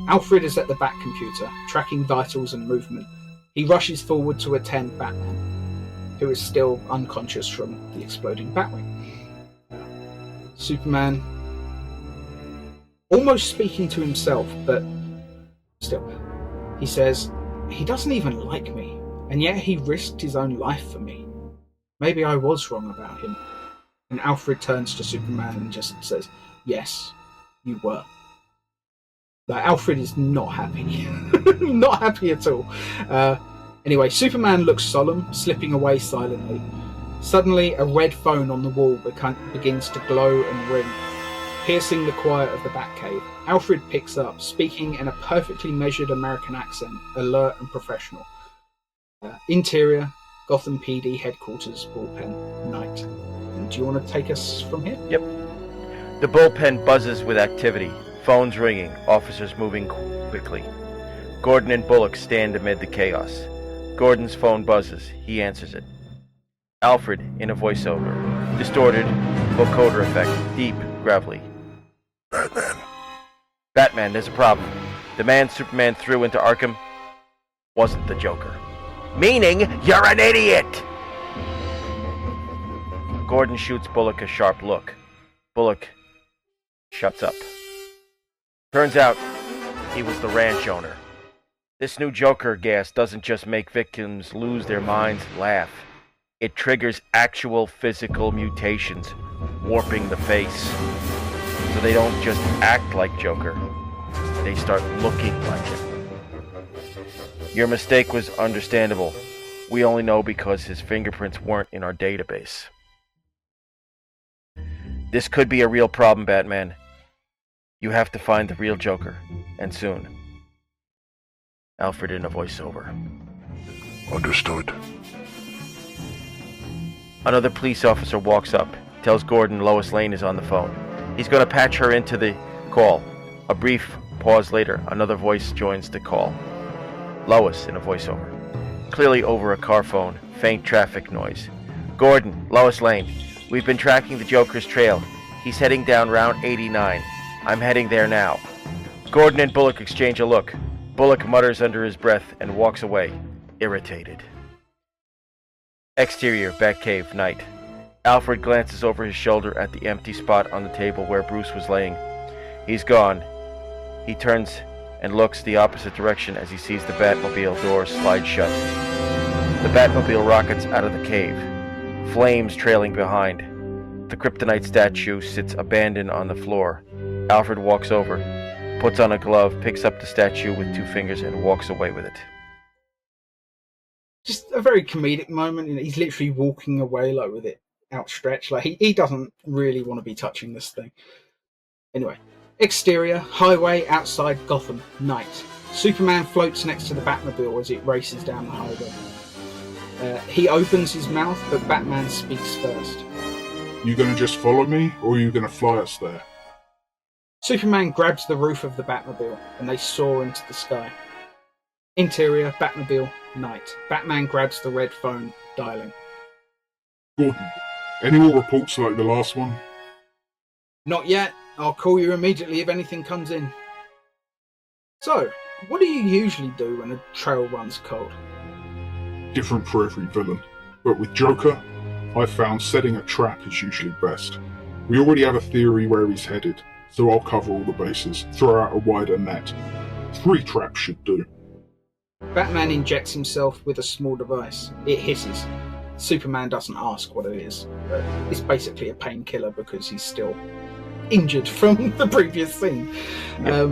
Alfred is at the Bat computer, tracking vitals and movement. He rushes forward to attend Batman, who is still unconscious from the exploding Batwing. Superman, almost speaking to himself, but still, he says, he doesn't even like me. And yet he risked his own life for me. Maybe I was wrong about him. And Alfred turns to Superman and just says, yes, you were. Like, Alfred is not happy. Not happy at all. Anyway, Superman looks solemn, slipping away silently. Suddenly, a red phone on the wall begins to glow and ring, piercing the quiet of the Batcave. Alfred picks up, speaking in a perfectly measured American accent, alert and professional. Interior, Gotham PD headquarters, bullpen, night. And do you want to take us from here? Yep. The bullpen buzzes with activity. Phones ringing, officers moving quickly. Gordon and Bullock stand amid the chaos. Gordon's phone buzzes. He answers it. Alfred, in a voiceover. Distorted, vocoder effect, deep, gravelly. Batman, there's a problem. The man Superman threw into Arkham wasn't the Joker. Meaning, you're an idiot! Gordon shoots Bullock a sharp look. Bullock shuts up. Turns out he was the ranch owner. This new Joker gas doesn't just make victims lose their minds and laugh. It triggers actual physical mutations, warping the face. So they don't just act like Joker, they start looking like him. Your mistake was understandable. We only know because his fingerprints weren't in our database. This could be a real problem, Batman. You have to find the real Joker, and soon. Alfred in a voiceover. Understood. Another police officer walks up, tells Gordon Lois Lane is on the phone. He's going to patch her into the call. A brief pause later, another voice joins the call. Lois in a voiceover. Clearly over a car phone, faint traffic noise. Gordon, Lois Lane. We've been tracking the Joker's trail. He's heading down Route 89. I'm heading there now. Gordon and Bullock exchange a look. Bullock mutters under his breath and walks away, irritated. Exterior, Batcave, night. Alfred glances over his shoulder at the empty spot on the table where Bruce was laying. He's gone. He turns and looks the opposite direction as he sees the Batmobile door slide shut. The Batmobile rockets out of the cave, flames trailing behind. The kryptonite statue sits abandoned on the floor. Alfred walks over, puts on a glove, picks up the statue with 2 fingers, and walks away with it. Just a very comedic moment. He's literally walking away like with it outstretched. Like he doesn't really want to be touching this thing. Anyway, exterior, highway outside Gotham, night. Superman floats next to the Batmobile as it races down the highway. He opens his mouth, but Batman speaks first. You gonna just follow me, or are you gonna fly us there? Superman grabs the roof of the Batmobile, and they soar into the sky. Interior, Batmobile, night. Batman grabs the red phone, dialing. Gordon, any more reports like the last one? Not yet. I'll call you immediately if anything comes in. So, what do you usually do when a trail runs cold? Different for every villain. But with Joker, I've found setting a trap is usually best. We already have a theory where he's headed, so I'll cover all the bases, throw out a wider net. 3 traps should do. Batman injects himself with a small device. It hisses. Superman doesn't ask what it is. It's basically a painkiller because he's still injured from the previous scene. Yep.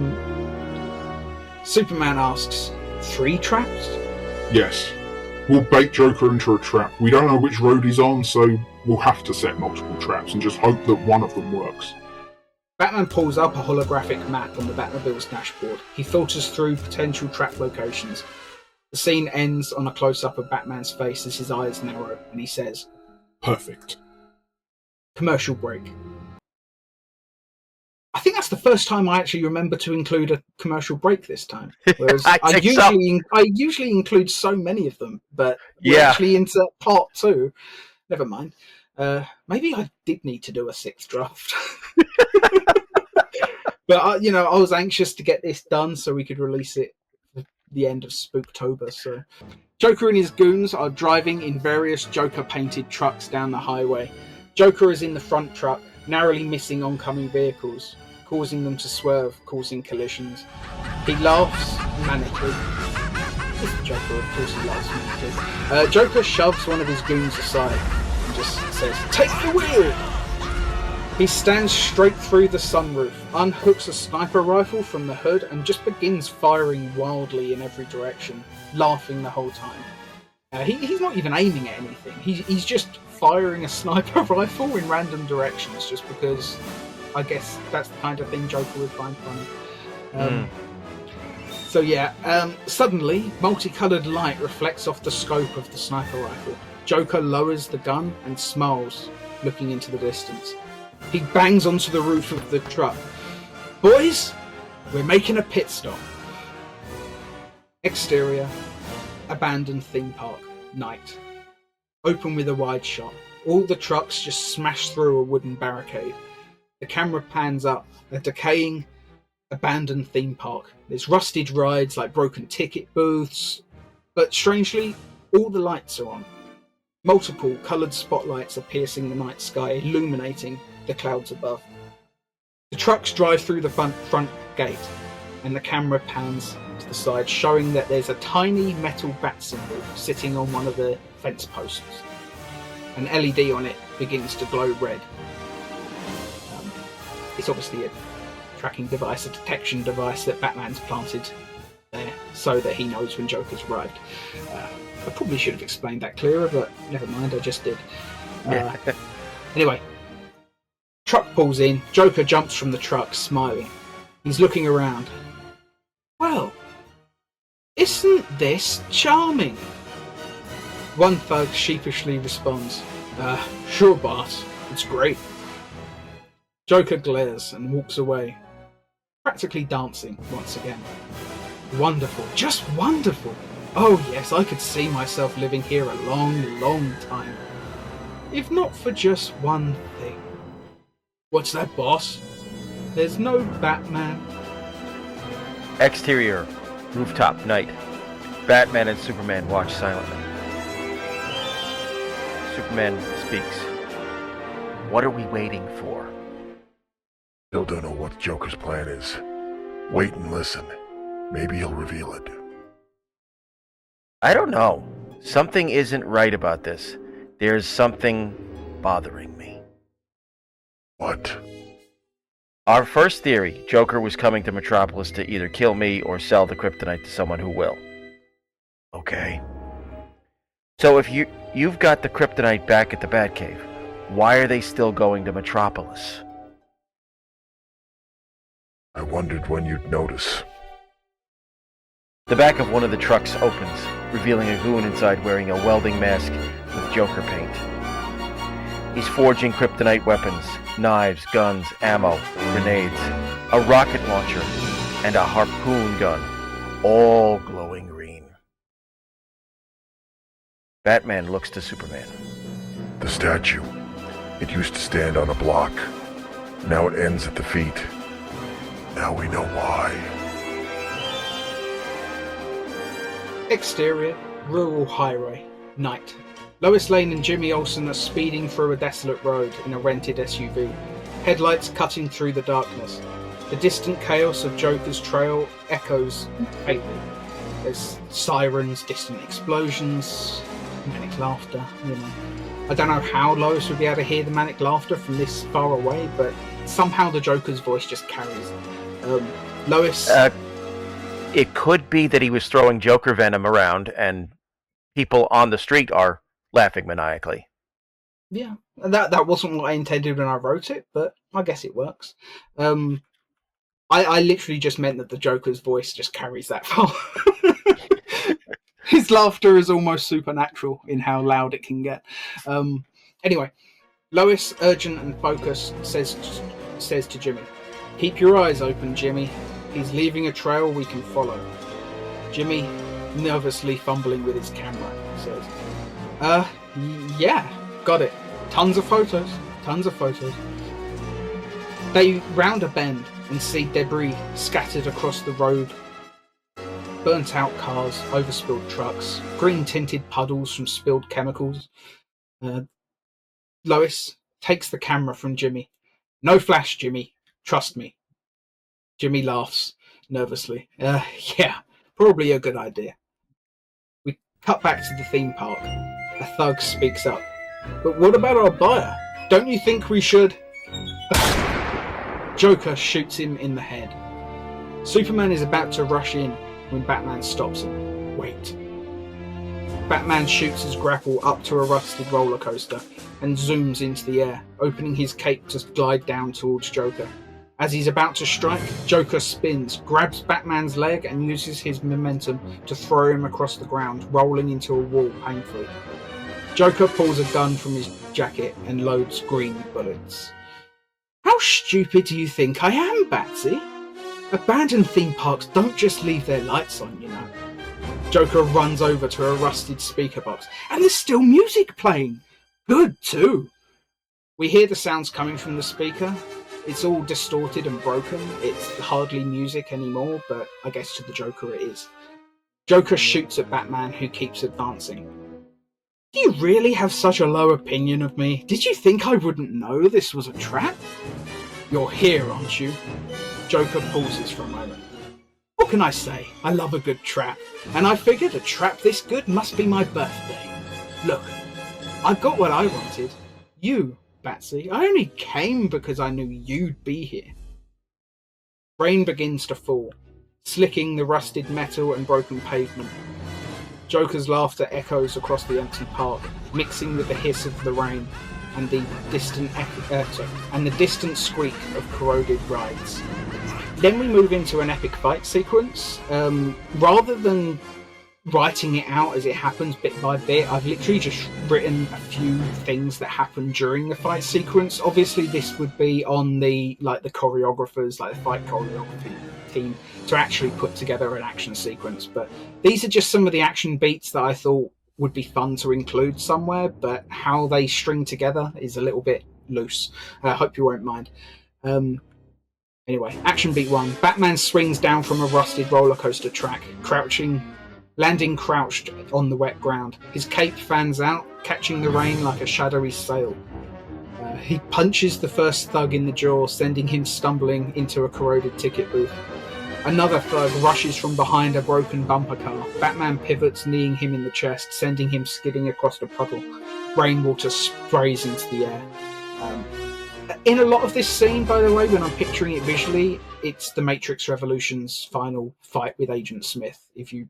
Superman asks, 3 traps? Yes. We'll bait Joker into a trap. We don't know which road he's on, so we'll have to set multiple traps and just hope that one of them works. Batman pulls up a holographic map on the Batmobile's dashboard. He filters through potential trap locations. The scene ends on a close-up of Batman's face as his eyes narrow, and he says, Perfect. Commercial break. I think that's the first time I actually remember to include a commercial break this time. Whereas I usually include so many of them, but we're actually into part 2. Never mind. Maybe I did need to do a 6th draft. But I was anxious to get this done so we could release it at the end of Spooktober. So, Joker and his goons are driving in various Joker-painted trucks down the highway. Joker is in the front truck, narrowly missing oncoming vehicles, causing them to swerve, causing collisions. He laughs manically. It's the Joker, of course he laughs manically. Joker shoves one of his goons aside and just says, "Take the wheel!" He stands straight through the sunroof, unhooks a sniper rifle from the hood, and just begins firing wildly in every direction, laughing the whole time. He's not even aiming at anything. He's just firing a sniper rifle in random directions, just because I guess that's the kind of thing Joker would find funny. Suddenly, multicoloured light reflects off the scope of the sniper rifle. Joker lowers the gun and smiles, looking into the distance. He bangs onto the roof of the truck. Boys, we're making a pit stop. Exterior, abandoned theme park, night. Open with a wide shot. All the trucks just smash through a wooden barricade. The camera pans up, a decaying, abandoned theme park. There's rusted rides like broken ticket booths, but strangely, all the lights are on. Multiple coloured spotlights are piercing the night sky, illuminating the clouds above. The trucks drive through the front gate, and the camera pans to the side, showing that there's a tiny metal bat symbol sitting on one of the fence posts. An LED on it begins to glow red. It's obviously a tracking device, a detection device that Batman's planted there so that he knows when Joker's arrived. I probably should have explained that clearer, but never mind, I just did. Anyway, truck pulls in, Joker jumps from the truck, smiling. He's looking around. Well, isn't this charming? One thug sheepishly responds, sure boss, it's great. Joker glares and walks away, practically dancing once again. Wonderful, just wonderful. Oh yes, I could see myself living here a long, long time. If not for just one thing. What's that, boss? There's no Batman. Exterior, rooftop, night. Batman and Superman watch silently. Superman speaks. What are we waiting for? Still don't know what Joker's plan is. Wait and listen. Maybe he'll reveal it. I don't know. Something isn't right about this. There's something bothering me. What? Our first theory, Joker was coming to Metropolis to either kill me or sell the kryptonite to someone who will. Okay. So if you've got the kryptonite back at the Batcave, why are they still going to Metropolis? I wondered when you'd notice. The back of one of the trucks opens, revealing a goon inside wearing a welding mask with Joker paint. He's forging kryptonite weapons, knives, guns, ammo, grenades, a rocket launcher, and a harpoon gun, all glowing green. Batman looks to Superman. The statue. It used to stand on a block. Now it ends at the feet. Now we know why. Exterior, rural highway, night. Lois Lane and Jimmy Olsen are speeding through a desolate road in a rented SUV, headlights cutting through the darkness. The distant chaos of Joker's trail echoes faintly. There's sirens, distant explosions, manic laughter, I don't know how Lois would be able to hear the manic laughter from this far away, but somehow the Joker's voice just carries. Lois... It could be that he was throwing Joker venom around and people on the street are laughing maniacally. Yeah, that wasn't what I intended when I wrote it, but I guess it works. I literally just meant that the Joker's voice just carries that far. His laughter is almost supernatural in how loud it can get. Anyway, Lois, urgent and focused, says to Jimmy, "Keep your eyes open, Jimmy. He's leaving a trail we can follow." Jimmy, nervously fumbling with his camera, says, yeah, got it. Tons of photos. They round a bend and see debris scattered across the road. Burnt out cars, overspilled trucks, green tinted puddles from spilled chemicals. Lois takes the camera from Jimmy. "No flash, Jimmy. Trust me." Jimmy laughs nervously. Yeah, probably a good idea. We cut back to the theme park. A thug speaks up. "But what about our buyer? Don't you think we should..." Joker shoots him in the head. Superman is about to rush in when Batman stops him. "Wait." Batman shoots his grapple up to a rusted roller coaster and zooms into the air, opening his cape to glide down towards Joker. As he's about to strike, Joker spins, grabs Batman's leg and uses his momentum to throw him across the ground, rolling into a wall painfully. Joker pulls a gun from his jacket and loads green bullets. "How stupid do you think I am, Batsy? Abandoned theme parks don't just leave their lights on, you know." Joker runs over to a rusted speaker box, and there's still music playing. Good, too. We hear the sounds coming from the speaker. It's all distorted and broken. It's hardly music anymore, but I guess to the Joker it is. Joker shoots at Batman, who keeps advancing. Do you really have such a low opinion of me? Did you think I wouldn't know this was a trap? You're here, aren't you? Joker pauses for a moment. What can I say? I love a good trap, and I figured a trap this good must be my birthday. Look, I got what I wanted. You, Batsy. I only came because I knew you'd be here. Rain begins to fall, slicking the rusted metal and broken pavement. Joker's laughter echoes across the empty park, mixing with the hiss of the rain and the distant squeak of corroded rides. Then we move into an epic fight sequence. Rather than writing it out as it happens bit by bit, I've literally just written a few things that happen during the fight sequence. Obviously, this would be on the choreographers, like the fight choreography team, to actually put together an action sequence. But these are just some of the action beats that I thought would be fun to include somewhere, but how they string together is a little bit loose. I hope you won't mind. Anyway, action beat 1. Batman swings down from a rusted roller coaster track, landing crouched on the wet ground. His cape fans out, catching the rain like a shadowy sail. He punches the first thug in the jaw, sending him stumbling into a corroded ticket booth. Another thug rushes from behind a broken bumper car. Batman pivots, kneeing him in the chest, sending him skidding across the puddle. Rainwater sprays into the air. In a lot of this scene, by the way, when I'm picturing it visually, it's the Matrix Revolution's final fight with Agent Smith, if you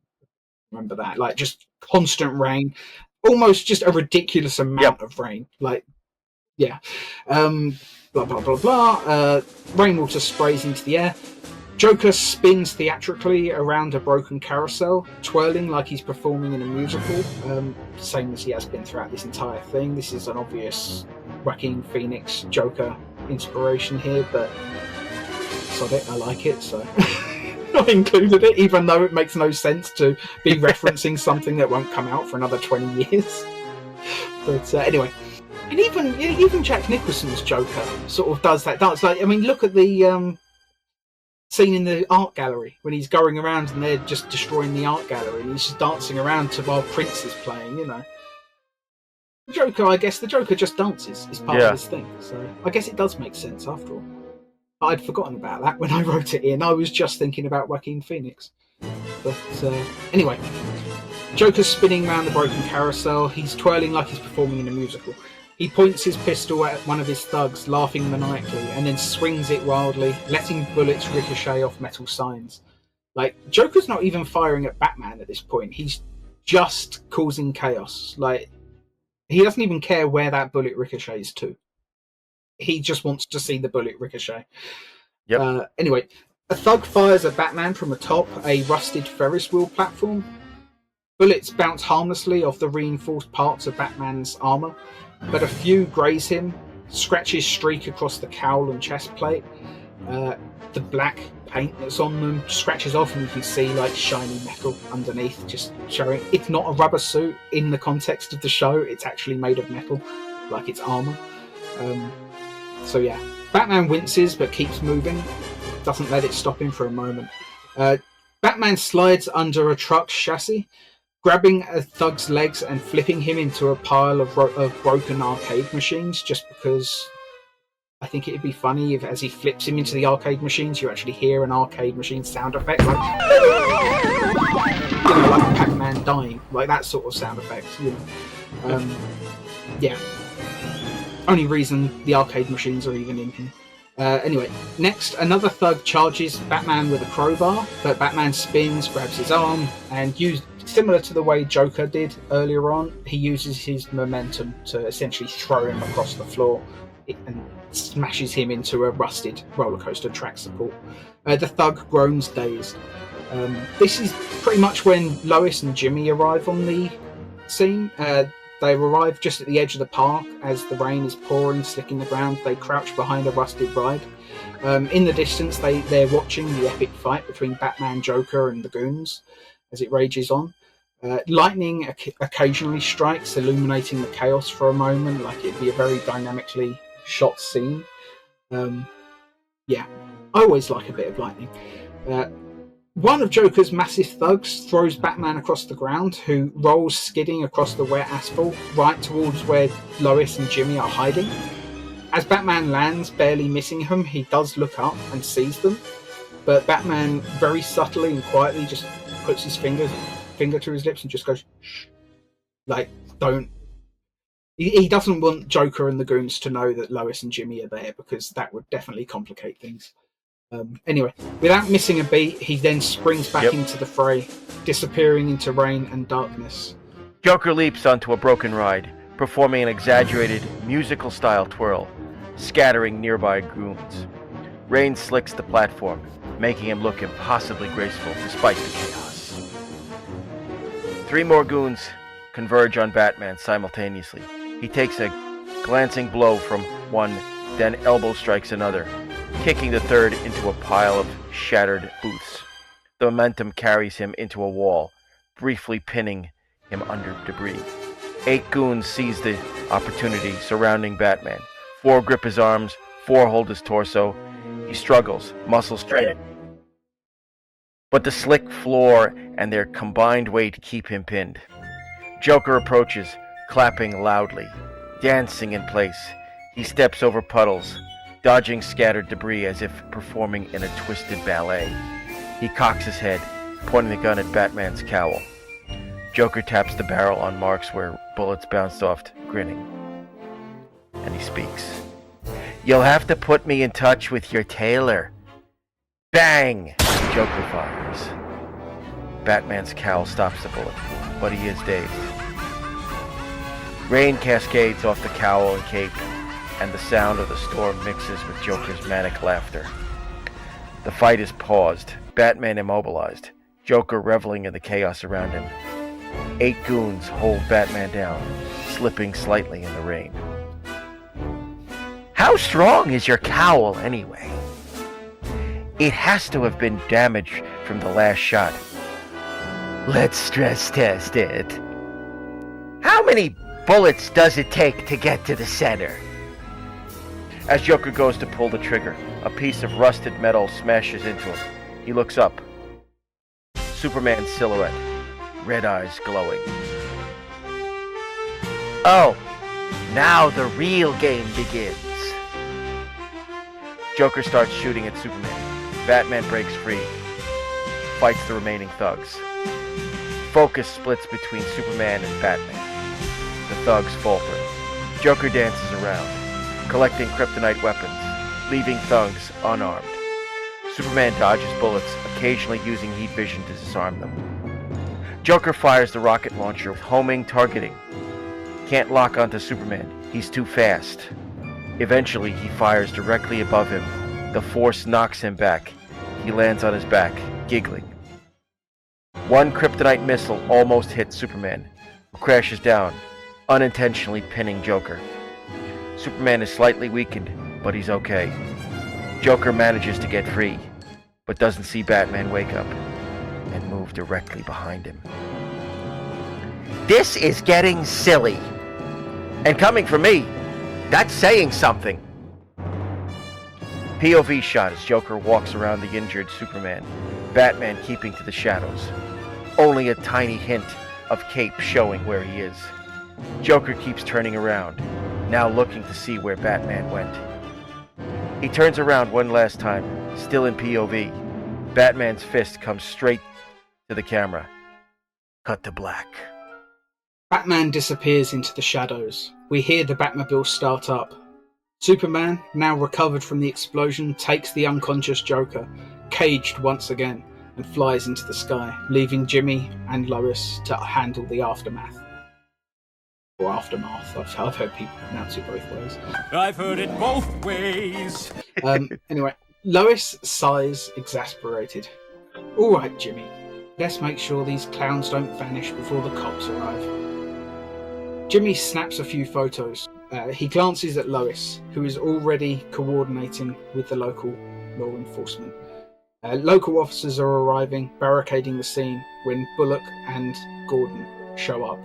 remember that. Like, just constant rain. Almost just a ridiculous amount of rain. Like, yeah. Blah, blah, blah, blah. Rainwater sprays into the air. Joker spins theatrically around a broken carousel, twirling like he's performing in a musical, same as he has been throughout this entire thing. This is an obvious Joaquin Phoenix Joker inspiration here, but sod it, I like it, so I included it, even though it makes no sense to be referencing something that won't come out for another 20 years. But anyway, and even Jack Nicholson's Joker sort of does that dance. Like, I mean, look at the scene in the art gallery when he's going around and they're just destroying the art gallery and he's just dancing around to while Prince is playing, you know. The Joker just dances is part of his thing, so I guess it does make sense after all. I'd forgotten about that when I wrote it in. I was just thinking about Joaquin Phoenix. But anyway, Joker's spinning around the broken carousel. He's twirling like he's performing in a musical. He points his pistol at one of his thugs, laughing maniacally, and then swings it wildly, letting bullets ricochet off metal signs. Like, Joker's not even firing at Batman at this point. He's just causing chaos. Like, he doesn't even care where that bullet ricochets to. He just wants to see the bullet ricochet. Anyway, a thug fires at Batman from atop a rusted Ferris wheel platform. Bullets bounce harmlessly off the reinforced parts of Batman's armor, but a few graze him, scratches streak across the cowl and chest plate. The black paint that's on them scratches off and you can see like shiny metal underneath, just showing it's not a rubber suit in the context of the show. It's actually made of metal, like it's armor. So yeah, Batman winces but keeps moving, doesn't let it stop him for a moment. Batman slides under a truck's chassis, grabbing a thug's legs and flipping him into a pile of broken arcade machines, just because I think it'd be funny if, as he flips him into the arcade machines, you actually hear an arcade machine sound effect, like, you know, like Pac-Man dying, like that sort of sound effect. You know. Yeah. Only reason the arcade machines are even in here. Anyway, next, another thug charges Batman with a crowbar, but Batman spins, grabs his arm, and similar to the way Joker did earlier on, he uses his momentum to essentially throw him across the floor and smashes him into a rusted roller coaster track support. The thug groans dazed. This is pretty much when Lois and Jimmy arrive on the scene. They arrive just at the edge of the park as the rain is pouring, slicking the ground. They crouch behind a rusted ride. In the distance, they're watching the epic fight between Batman, Joker, and the goons as it rages on. Lightning occasionally strikes, illuminating the chaos for a moment, like it'd be a very dynamically shot scene. Yeah, I always like a bit of lightning. One of Joker's massive thugs throws Batman across the ground, who rolls skidding across the wet asphalt right towards where Lois and Jimmy are hiding. As Batman lands, barely missing him, he does look up and sees them, but Batman very subtly and quietly just puts his finger to his lips and just goes, shh. Like, don't. He doesn't want Joker and the goons to know that Lois and Jimmy are there, because that would definitely complicate things. Anyway, without missing a beat, he then springs back into the fray, disappearing into rain and darkness. Joker leaps onto a broken ride, performing an exaggerated musical-style twirl, scattering nearby goons. Rain slicks the platform, making him look impossibly graceful despite the chaos. 3 more goons converge on Batman simultaneously. He takes a glancing blow from one, then elbow strikes another, kicking the third into a pile of shattered booths. The momentum carries him into a wall, briefly pinning him under debris. 8 goons seize the opportunity surrounding Batman. 4 grip his arms, 4 hold his torso. He struggles, muscles straining. But the slick floor and their combined weight keep him pinned. Joker approaches, clapping loudly, dancing in place. He steps over puddles, dodging scattered debris as if performing in a twisted ballet. He cocks his head, pointing the gun at Batman's cowl. Joker taps the barrel on marks where bullets bounced off, grinning. And he speaks. "You'll have to put me in touch with your tailor." Bang! Joker fires. Batman's cowl stops the bullet, but he is dazed. Rain cascades off the cowl and cape, and the sound of the storm mixes with Joker's manic laughter. The fight is paused, Batman immobilized, Joker reveling in the chaos around him. 8 goons hold Batman down, slipping slightly in the rain. "How strong is your cowl, anyway?" "It has to have been damaged from the last shot." "Let's stress test it." "How many bullets does it take to get to the center?" As Joker goes to pull the trigger, a piece of rusted metal smashes into him. He looks up. Superman's silhouette, red eyes glowing. "Oh, now the real game begins." Joker starts shooting at Superman. Batman breaks free, fights the remaining thugs. Focus splits between Superman and Batman. The thugs falter. Joker dances around, collecting kryptonite weapons, leaving thugs unarmed. Superman dodges bullets, occasionally using heat vision to disarm them. Joker fires the rocket launcher, homing targeting. Can't lock onto Superman. He's too fast. Eventually, he fires directly above him. The force knocks him back. He lands on his back, giggling. One kryptonite missile almost hits Superman, who crashes down, unintentionally pinning Joker. Superman is slightly weakened, but he's okay. Joker manages to get free, but doesn't see Batman wake up and move directly behind him. "This is getting silly. And coming from me, that's saying something." POV shot as Joker walks around the injured Superman, Batman keeping to the shadows. Only a tiny hint of cape showing where he is. Joker keeps turning around, now looking to see where Batman went. He turns around one last time, still in POV. Batman's fist comes straight to the camera. Cut to black. Batman disappears into the shadows. We hear the Batmobile start up. Superman, now recovered from the explosion, takes the unconscious Joker, caged once again, and flies into the sky, leaving Jimmy and Lois to handle the aftermath. Or aftermath. I've heard people pronounce it both ways. I've heard it both ways. Anyway, Lois sighs, exasperated. "All right, Jimmy. Let's make sure these clowns don't vanish before the cops arrive." Jimmy snaps a few photos. He glances at Lois, who is already coordinating with the local law enforcement. Local officers are arriving, barricading the scene, when Bullock and Gordon show up,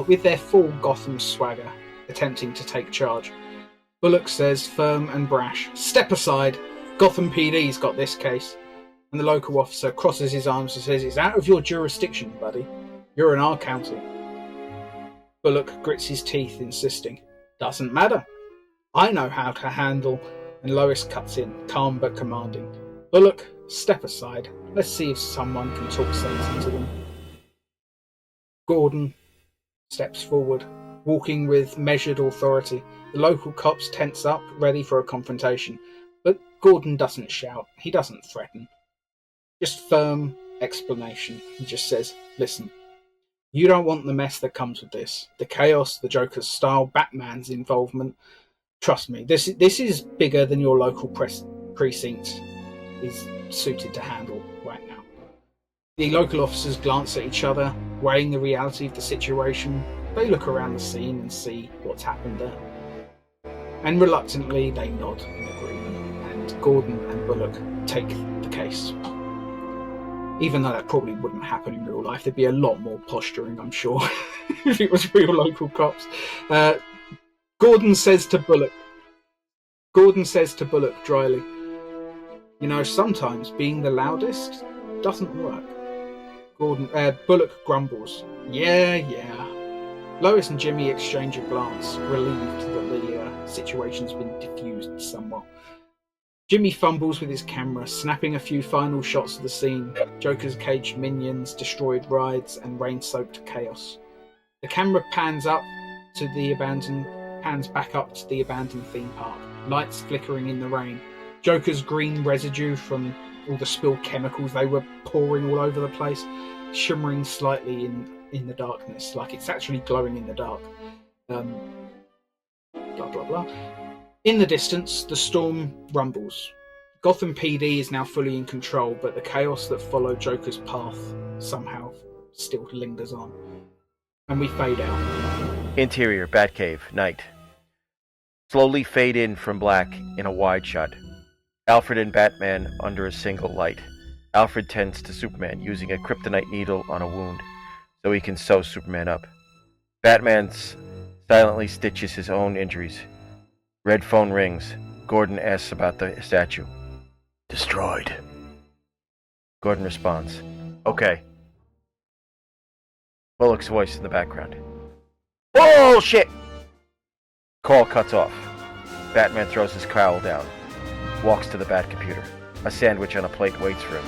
with their full Gotham swagger, attempting to take charge. Bullock says, firm and brash, "Step aside. Gotham PD's got this case." And the local officer crosses his arms and says, "It's out of your jurisdiction, buddy. You're in our county." Bullock grits his teeth, insisting, "Doesn't matter. I know how to handle," and Lois cuts in, calm but commanding. "Bullock, step aside. Let's see if someone can talk sense into them." Gordon steps forward, walking with measured authority. The local cops tense up, ready for a confrontation. But Gordon doesn't shout. He doesn't threaten. Just firm explanation. He just says, "Listen, you don't want the mess that comes with this. The chaos, the Joker's style, Batman's involvement. Trust me, this is bigger than your local precinct is suited to handle right now." The local officers glance at each other, weighing the reality of the situation. They look around the scene and see what's happened there. And reluctantly, they nod in agreement, and Gordon and Bullock take the case. Even though that probably wouldn't happen in real life, there'd be a lot more posturing, I'm sure, if it was real local cops. Gordon says to Bullock dryly, "You know, sometimes being the loudest doesn't work." Bullock grumbles, Yeah. Lois and Jimmy exchange a glance, relieved that the situation's been diffused somewhat. Jimmy fumbles with his camera, snapping a few final shots of the scene: Joker's caged minions, destroyed rides, and rain-soaked chaos. The camera pans back up to the abandoned theme park, lights flickering in the rain. Joker's green residue from all the spilled chemicals they were pouring all over the place, shimmering slightly in the darkness, like it's actually glowing in the dark. Blah, blah, blah. In the distance, the storm rumbles. Gotham PD is now fully in control, but the chaos that followed Joker's path somehow still lingers on. And we fade out. Interior, Batcave, night. Slowly fade in from black in a wide shot. Alfred and Batman under a single light. Alfred tends to Superman, using a kryptonite needle on a wound, so he can sew Superman up. Batman silently stitches his own injuries. Red phone rings. Gordon asks about the statue. "Destroyed." Gordon responds, "Okay." Bullock's voice in the background. "Bullshit!" Call cuts off. Batman throws his cowl down, walks to the Bat computer. A sandwich on a plate waits for him.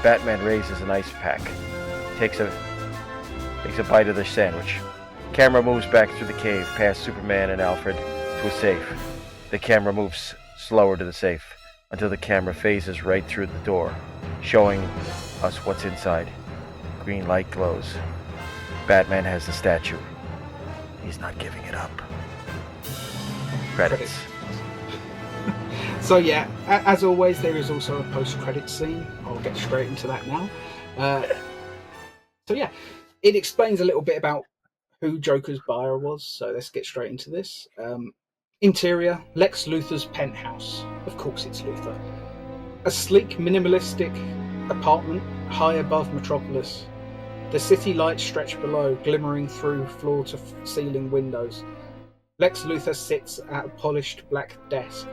Batman raises an ice pack, takes a bite of the sandwich. Camera moves back through the cave, past Superman and Alfred, to a safe. The camera moves slower to the safe, until the camera phases right through the door, showing us what's inside. Green light glows. Batman has the statue. He's not giving it up. Credits. So yeah, as always, there is also a post-credit scene. I'll get straight into that now. So yeah, it explains a little bit about who Joker's buyer was. So let's get straight into this. Interior, Lex Luthor's penthouse. Of course it's Luthor. A sleek, minimalistic apartment high above Metropolis. The city lights stretch below, glimmering through floor-to-ceiling windows. Lex Luthor sits at a polished black desk,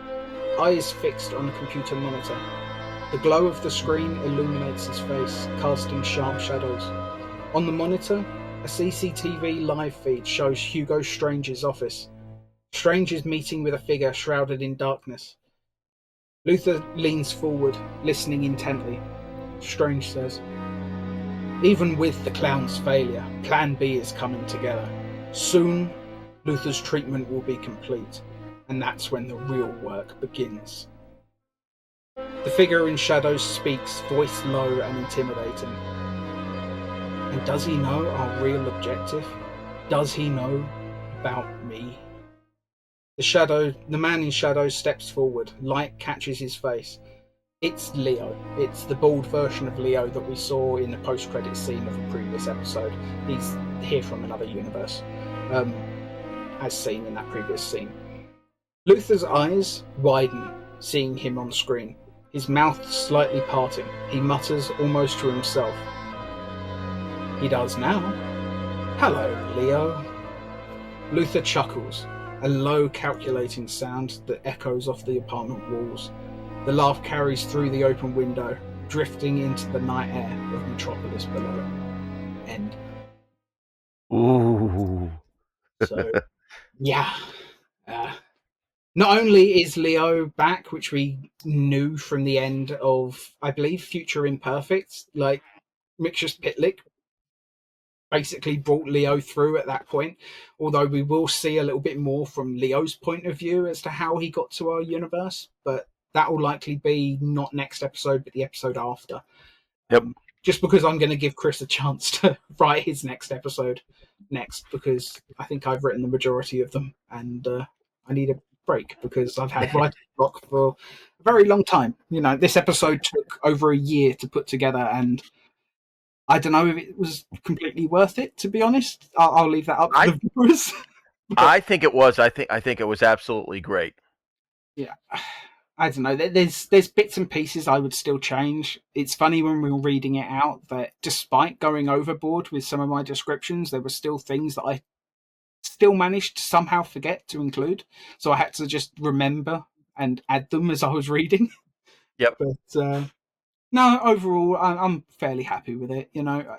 eyes fixed on a computer monitor. The glow of the screen illuminates his face, casting sharp shadows. On the monitor, a CCTV live feed shows Hugo Strange's office. Strange is meeting with a figure shrouded in darkness. Luthor leans forward, listening intently. Strange says, "Even with the clown's failure, Plan B is coming together. Soon, Luthor's treatment will be complete, and that's when the real work begins." The figure in shadows speaks, voice low and intimidating. And does he know our real objective? Does he know about me? The man in shadows steps forward. Light catches his face. It's Leo. It's the bald version of Leo that we saw in the post-credit scene of the previous episode. He's here from another universe, as seen in that previous scene. Luthor's eyes widen, seeing him on screen. His mouth slightly parting. He mutters almost to himself. He does now. "Hello, Leo." Luthor chuckles, a low, calculating sound that echoes off the apartment walls. The laugh carries through the open window, drifting into the night air of Metropolis below. End. Ooh. So, yeah. Uh, Not only is Leo back, which we knew from the end of, I believe, Future Imperfect, like Mixus Pitlick basically brought Leo through at that point, although we will see a little bit more from Leo's point of view as to how he got to our universe, but that will likely be not next episode, but the episode after. Yep. Just because I'm going to give Chris a chance to write his next episode next, because I think I've written the majority of them, and I need a break because I've had writing block for a very long time. You know, this episode took over a year to put together, and I don't know if it was completely worth it. To be honest, I'll leave that up to the viewers. I think it was. I think it was absolutely great. Yeah. I don't know. There's bits and pieces I would still change. It's funny when we were reading it out that despite going overboard with some of my descriptions, there were still things that I still managed to somehow forget to include. So I had to just remember and add them as I was reading. Yep. But no, overall, I'm fairly happy with it. You know,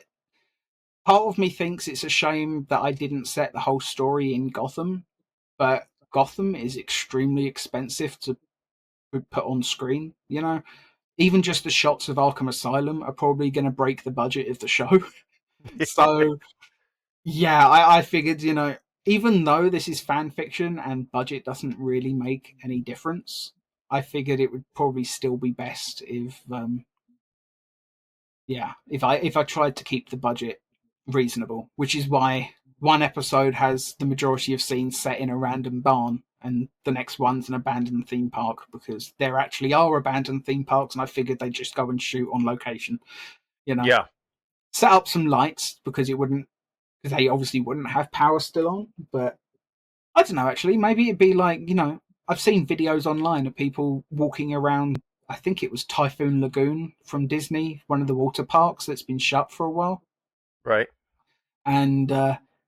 part of me thinks it's a shame that I didn't set the whole story in Gotham, but Gotham is extremely expensive to put on screen. You know, even just the shots of Arkham Asylum are probably going to break the budget of the show. So, yeah, I figured, you know, even though this is fan fiction and budget doesn't really make any difference, I figured it would probably still be best if, if I tried to keep the budget reasonable, which is why one episode has the majority of scenes set in a random barn and the next one's an abandoned theme park, because there actually are abandoned theme parks, and I figured they'd just go and shoot on location. You know, Yeah. set up some lights because they obviously wouldn't have power still on. But I don't know, actually, maybe it'd be like, you know, I've seen videos online of people walking around. I think it was Typhoon Lagoon from Disney, one of the water parks that's been shut for a while. Right. And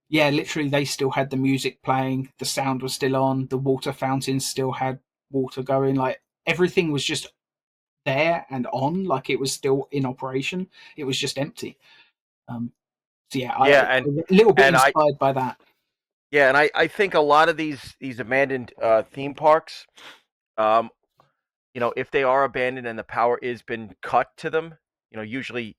yeah, literally, they still had the music playing, the sound was still on, the water fountains still had water going, like everything was just there and on, like it was still in operation. It was just empty. So yeah, Yeah, a little bit and inspired by that. yeah, and I think a lot of these abandoned theme parks, um, you know, if they are abandoned and the power is been cut to them, you know, usually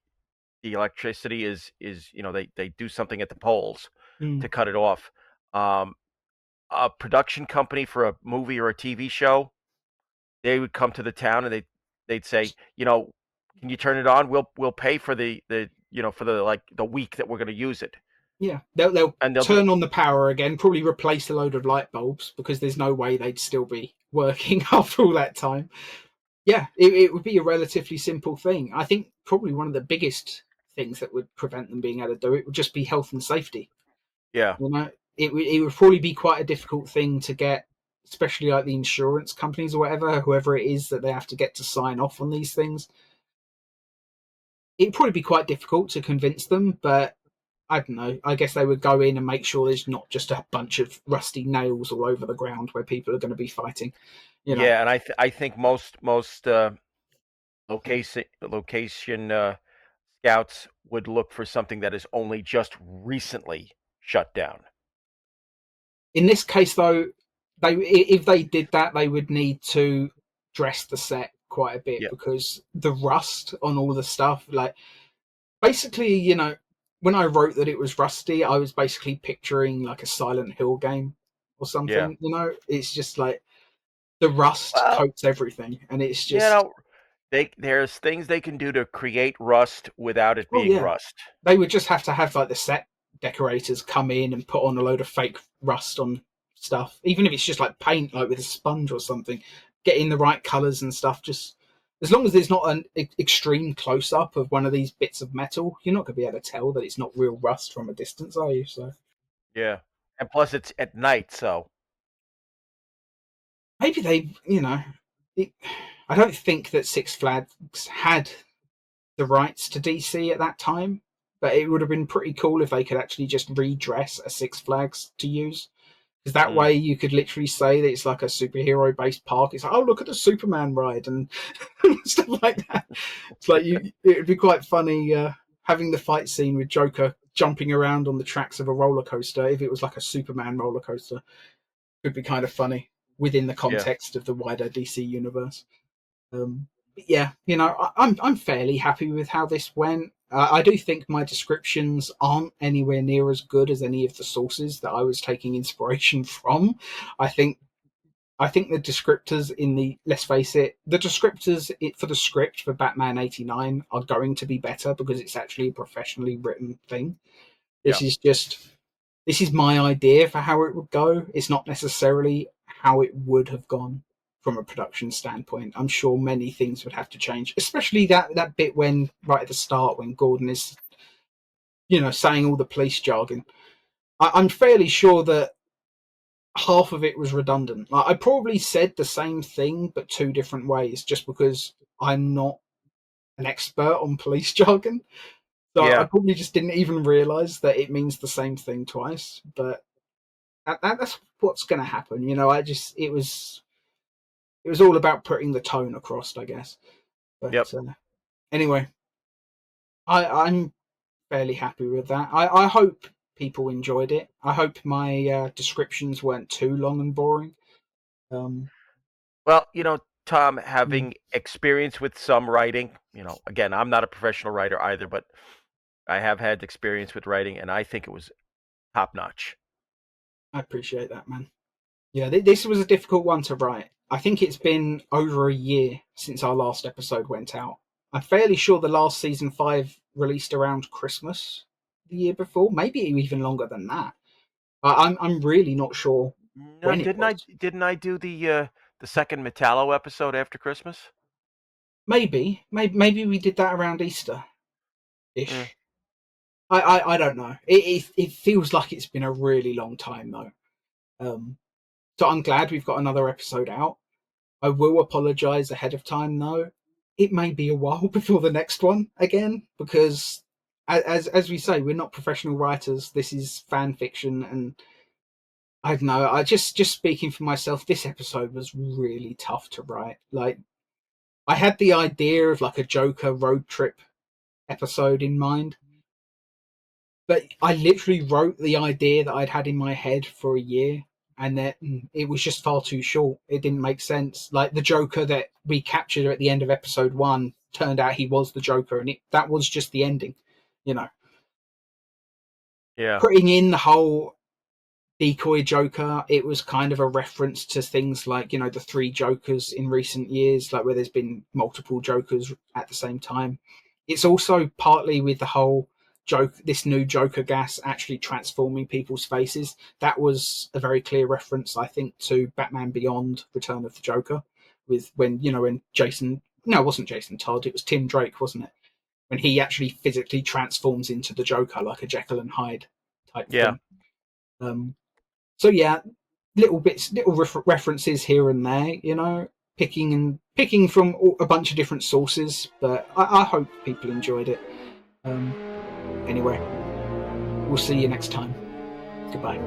the electricity is you know, they do something at the poles to cut it off. A production company for a movie or a TV show, they would come to the town and they'd say, you know, can you turn it on? We'll pay for the you know, for the like the week that we're going to use it. Yeah, they'll And they'll turn on the power again, probably replace a load of light bulbs because there's no way they'd still be working after all that time. Yeah, it would be a relatively simple thing. I think probably one of the biggest things that would prevent them being able to do it would just be health and safety. yeah. You know, it would probably be quite a difficult thing to get, especially like the insurance companies or whoever it is that they have to get to sign off on these things. It'd probably be quite difficult to convince them, but I don't know. I guess they would go in and make sure there's not just a bunch of rusty nails all over the ground where people are going to be fighting. You know? Yeah, and I think most location scouts would look for something that is only just recently shut down. In this case, though, if they did that, they would need to dress the set quite a bit Yeah. because the rust on all the stuff, like basically, you know, when I wrote that it was rusty, I was basically picturing like a Silent Hill game or something. Yeah. You know, it's just like the rust Well, coats everything, and it's you just know, there's things they can do to create rust without it being yeah. rust. They would just have to have like the set decorators come in and put on a load of fake rust on stuff, even if it's just like paint, like with a sponge or something, getting the right colors and stuff. Just as long as there's not an extreme close up of one of these bits of metal, you're not going to be able to tell that it's not real rust from a distance, are you? So Yeah, and plus it's at night, so maybe they, you know, I don't think that Six Flags had the rights to DC at that time, but it would have been pretty cool if they could actually just redress a Six Flags to use. because that way you could literally say that it's like a superhero based park. It's like, oh, look at the Superman ride and stuff like that. It's like it'd be quite funny having the fight scene with Joker jumping around on the tracks of a roller coaster. If it was like a Superman roller coaster, could be kind of funny within the context of the wider DC universe. But yeah, I'm fairly happy with how this went. I do think my descriptions aren't anywhere near as good as any of the sources that I was taking inspiration from. I think the descriptors let's face it, the descriptors for the script for Batman 89 are going to be better because it's actually a professionally written thing. This is my idea for how it would go. It's not necessarily how it would have gone from a production standpoint. I'm sure many things would have to change, especially that bit when right at the start when Gordon is, saying all the police jargon. I'm fairly sure that half of it was redundant. Like, I probably said the same thing but two different ways, just because I'm not an expert on police jargon. So I probably just didn't even realize that it means the same thing twice. But that's what's going to happen. It was all about putting the tone across, I guess. But anyway, I'm fairly happy with that. I hope people enjoyed it. I hope my descriptions weren't too long and boring. Well, Tom, having experience with some writing, again, I'm not a professional writer either, but I have had experience with writing, and I think it was top notch. I appreciate that, man. Yeah, this was a difficult one to write. I think it's been over a year since our last episode went out. I'm fairly sure the last season 5 released around Christmas the year before, maybe even longer than that. I'm really not sure when it was. Didn't I do the second Metallo episode after Christmas? Maybe we did that around Easter ish. I don't know. It feels like it's been a really long time though. So I'm glad we've got another episode out. I will apologise ahead of time though. It may be a while before the next one again, because as we say, we're not professional writers. This is fan fiction, and I don't know. I just speaking for myself, this episode was really tough to write. Like, I had the idea of like a Joker road trip episode in mind, but I literally wrote the idea that I'd had in my head for a year, and that it was just far too short. It didn't make sense. Like, the Joker that we captured at the end of episode 1 turned out he was the Joker, and that was just the ending. Yeah. Putting in the whole decoy Joker, it was kind of a reference to things like, the 3 Jokers in recent years, like where there's been multiple Jokers at the same time. It's also partly with the whole this new Joker gas actually transforming people's faces. That was a very clear reference, I think, to Batman Beyond: Return of the Joker, with when Jason, no, it wasn't Jason Todd, it was Tim Drake, wasn't it? When he actually physically transforms into the Joker, like a Jekyll and Hyde type thing. So yeah, little references here and there, picking from a bunch of different sources. But I hope people enjoyed it. Anyway, we'll see you next time. Goodbye.